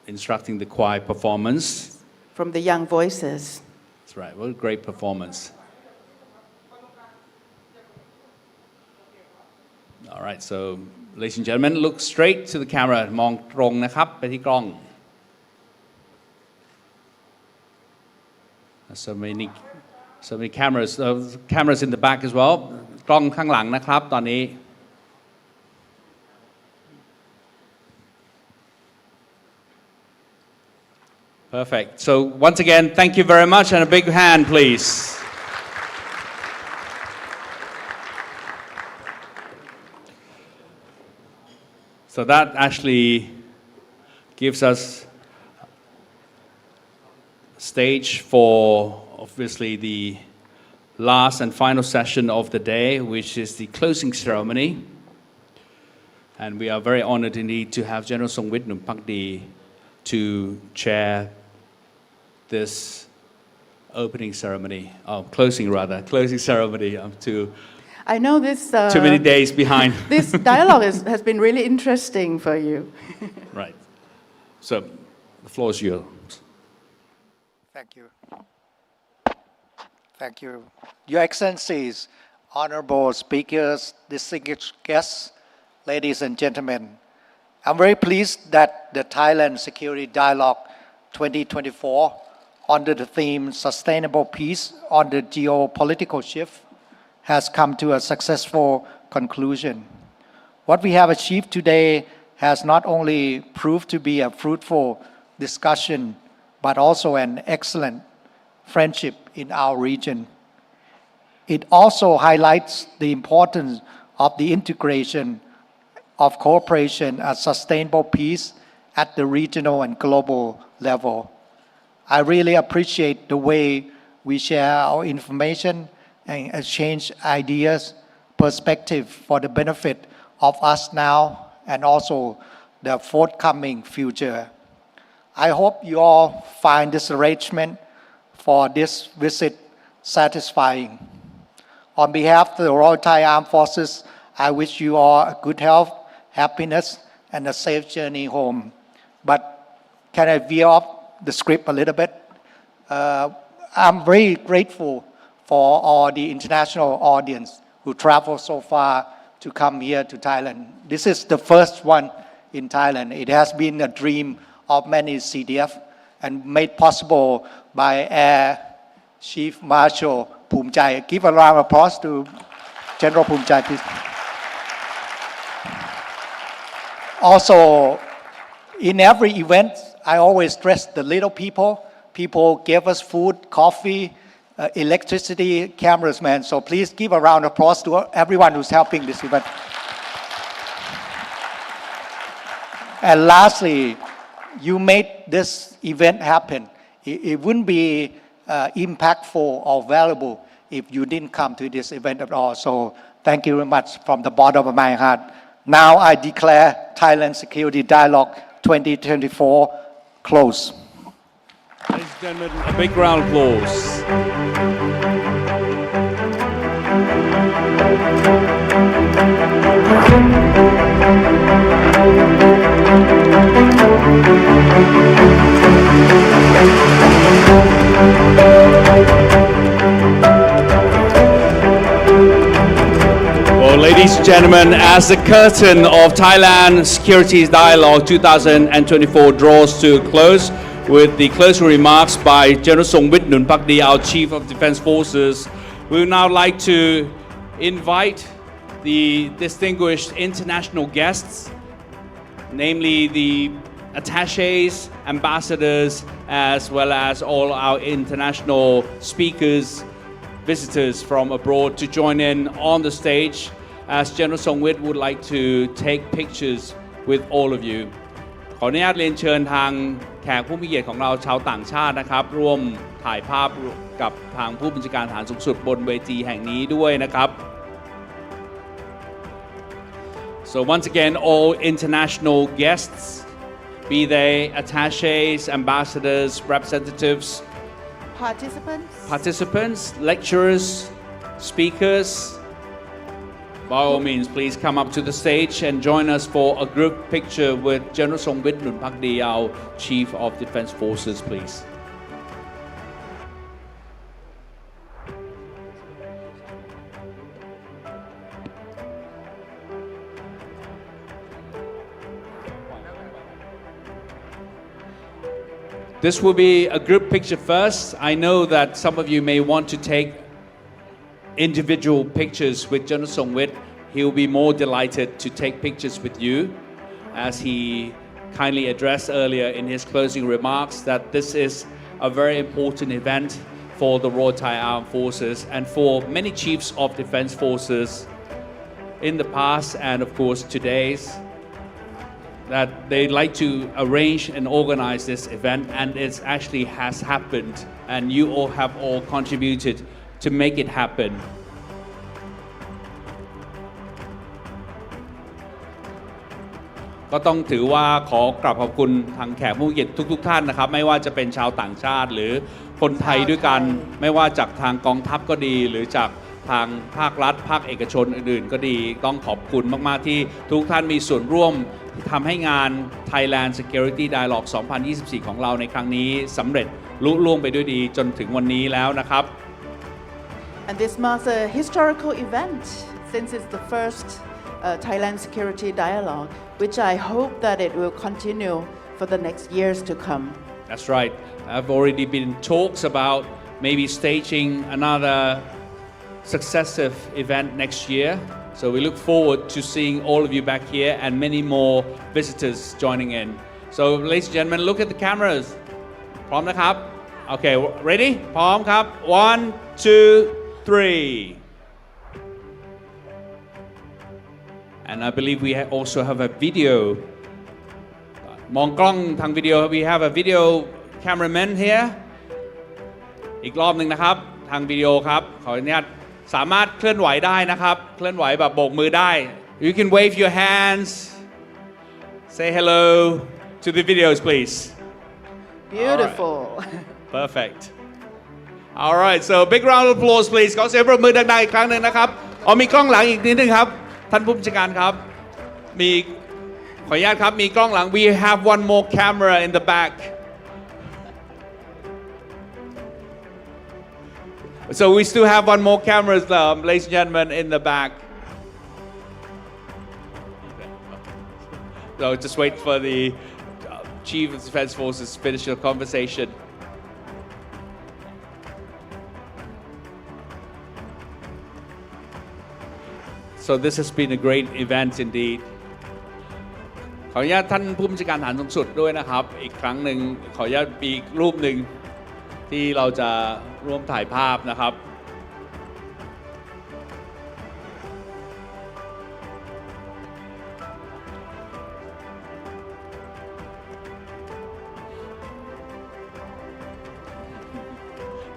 instructing the choir performance. From the Young Voices. That's right, what a great performance. All right, so ladies and gentlemen, look straight to the camera มองตรงนะครับไปที่กล้อง So many cameras in the back as well กล้องข้างหลังนะครับตอนนี้ Perfect. So once again, thank you very much and a big hand, please. So that actually gives us stage for obviously the last and final session of the day, which is the closing ceremony. And we are very honored indeed to have General Songwit Nunpakdi to chair this opening ceremony, closing ceremony. I know this. Too many days behind. This dialogue has been really interesting for you. Right. So the floor is yours. Thank you. Thank you. Your Excellencies, honorable speakers, distinguished guests, ladies and gentlemen, I'm very pleased that the Thailand Security Dialogue 2024 under the theme Sustainable Peace on the Geopolitical Shift has come to a successful conclusion. What we have achieved today has not only proved to be a fruitful discussion, but also an excellent friendship in our region. It also highlights the importance of the integration of cooperation and sustainable peace at the regional and global level. I really appreciate the way we share our information and exchange ideas, perspective for the benefit of us now and also the forthcoming future. I hope you all find this arrangement for this visit satisfying. On behalf of the Royal Thai Armed Forces, I wish you all a good health, happiness, and a safe journey home. But can I veer off the script a little bit? I'm very grateful for all the international audience who traveled so far to come here to Thailand. This is the first one in Thailand. It has been a dream of many CDF and made possible by Air Chief Marshal Poomjaya. Give a round of applause to General Poomjaya, please. Also, in every event, I always stress the little people. People gave us food, coffee, electricity, cameras, man. So please give a round of applause to everyone who's helping this event. And lastly, you made this event happen. It wouldn't be impactful or valuable if you didn't come to this event at all. So thank you very much from the bottom of my heart. Now I declare Thailand Security Dialogue 2024 closed. Ladies and gentlemen, a big round of applause. Well, ladies and gentlemen, as the curtain of Thailand Security Dialogue 2024 draws to a close, with the closing remarks by General Songwit Nunpakdi, our Chief of Defense Forces, we would now like to invite the distinguished international guests, namely the attaches, ambassadors, as well as all our international speakers, visitors from abroad to join in on the stage, as General Songwit would like to take pictures with all of you. ขออนุญาตเรียนเชิญทางแขกผู้มีเกียรติของเราชาวต่างชาตินะครับร่วมถ่ายภาพกับทางผู้บัญชาการทหารสูงสุดบนเวทีแห่งนี้ด้วยนะครับ So once again, all international guests, be they attaches, ambassadors, representatives, participants, lecturers, speakers, by all means, please come up to the stage and join us for a group picture with General Songwit Nunpakdi, our Chief of Defense Forces, please. This will be a group picture first. I know that some of you may want to take individual pictures with General Songwit. He will be more delighted to take pictures with you, as he kindly addressed earlier in his closing remarks that this is a very important event for the Royal Thai Armed Forces and for many chiefs of defense forces in the past and of course today's, that they like to arrange and organize this event, and it actually has happened, and you all have all contributed to make it happen. ก็ต้องถือว่าขอกราบขอบคุณทางแขกผู้มีเกียรติทุกท่านนะครับไม่ว่าจะเป็นชาวต่างชาติหรือคนไทยด้วยกันไม่ว่าจากทางกองทัพก็ดีหรือจากทางภาครัฐภาคเอกชนอื่นๆก็ดีต้องขอบคุณมากๆที่ทุกท่านมีส่วนร่วมทำให้งาน Thailand Security Dialogue 2024 ของเราในครั้งนี้สำเร็จลุล่วงไปด้วยดีจนถึงวันนี้แล้วนะครับ And this marks a historical event since it's the first Thailand Security Dialogue, which I hope that it will continue for the next years to come. That's right. I've already been talks about maybe staging another successive event next year. So we look forward to seeing all of you back here and many more visitors joining in. So ladies and gentlemen, look at the cameras. พร้อมนะครับ Okay, ready? พร้อมครับ 1, 2, 3. And I believe we also have a video. มองกล้องทางวิดีโอ We have a video cameraman here. อีกรอบหนึ่งนะครับทางวิดีโอครับขออนุญาตสามารถเคลื่อนไหวได้นะครับเคลื่อนไหวแบบโบกมือได้ You can wave your hands. Say hello to the videos, please. Beautiful. Perfect. All right, so big round of applause, please. ขอเสียงปรบมือดังๆอีกครั้งหนึ่งนะครับมีกล้องหลังอีกนิดนึงครับท่านผู้บัญชาการครับมีขออนุญาตครับมีกล้องหลัง We have one more camera in the back. So we still have one more camera, ladies and gentlemen, in the back. So just wait for the Chief of Defense Forces to finish your conversation. So this has been a great event indeed. ขออนุญาตท่านผู้บัญชาการทหารสูงสุดด้วยนะครับอีกครั้งหนึ่งขออนุญาตมีอีกรูปหนึ่งที่เราจะร่วมถ่ายภาพนะครับ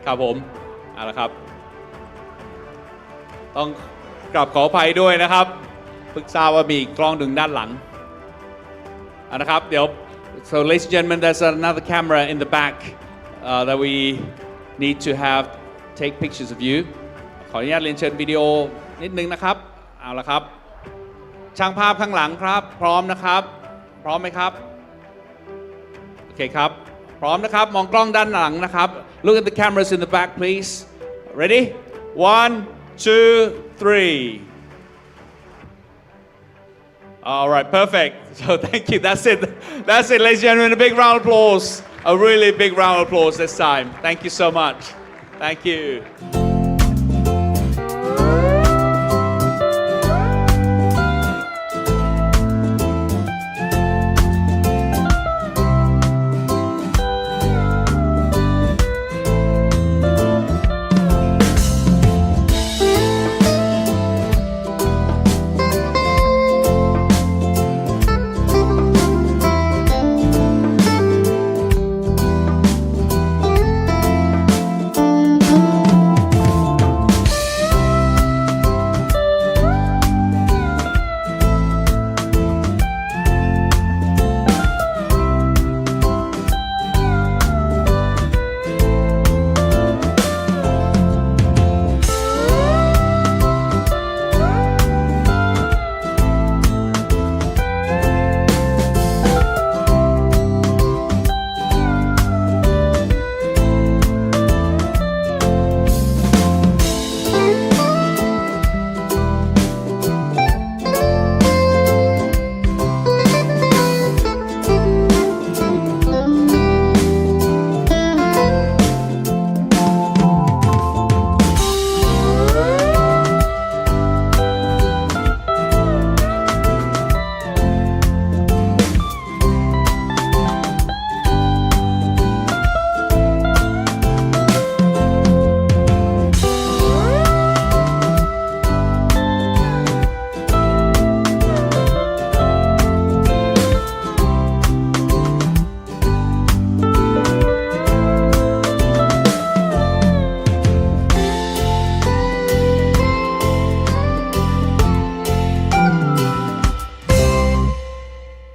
ครับผมเอาละครับต้องกราบขออภัยด้วยนะครับเพิ่งทราบว่ามีกล้องหนึ่งด้านหลังนะครับเดี๋ยว so ladies and gentlemen there's another camera in the back that we need to have take pictures of you ขออนุญาตเรียนเชิญวิดีโอนิดนึงนะครับเอาละครับช่างภาพข้างหลังครับพร้อมนะครับพร้อมไหมครับโอเคครับพร้อมนะครับมองกล้องด้านหลังนะครับ Look at the cameras in the back please ready 1, 2, 3 All right, perfect. So thank you. That's it. That's it, ladies and gentlemen. A big round of applause. A really big round of applause this time. Thank you so much. Thank you.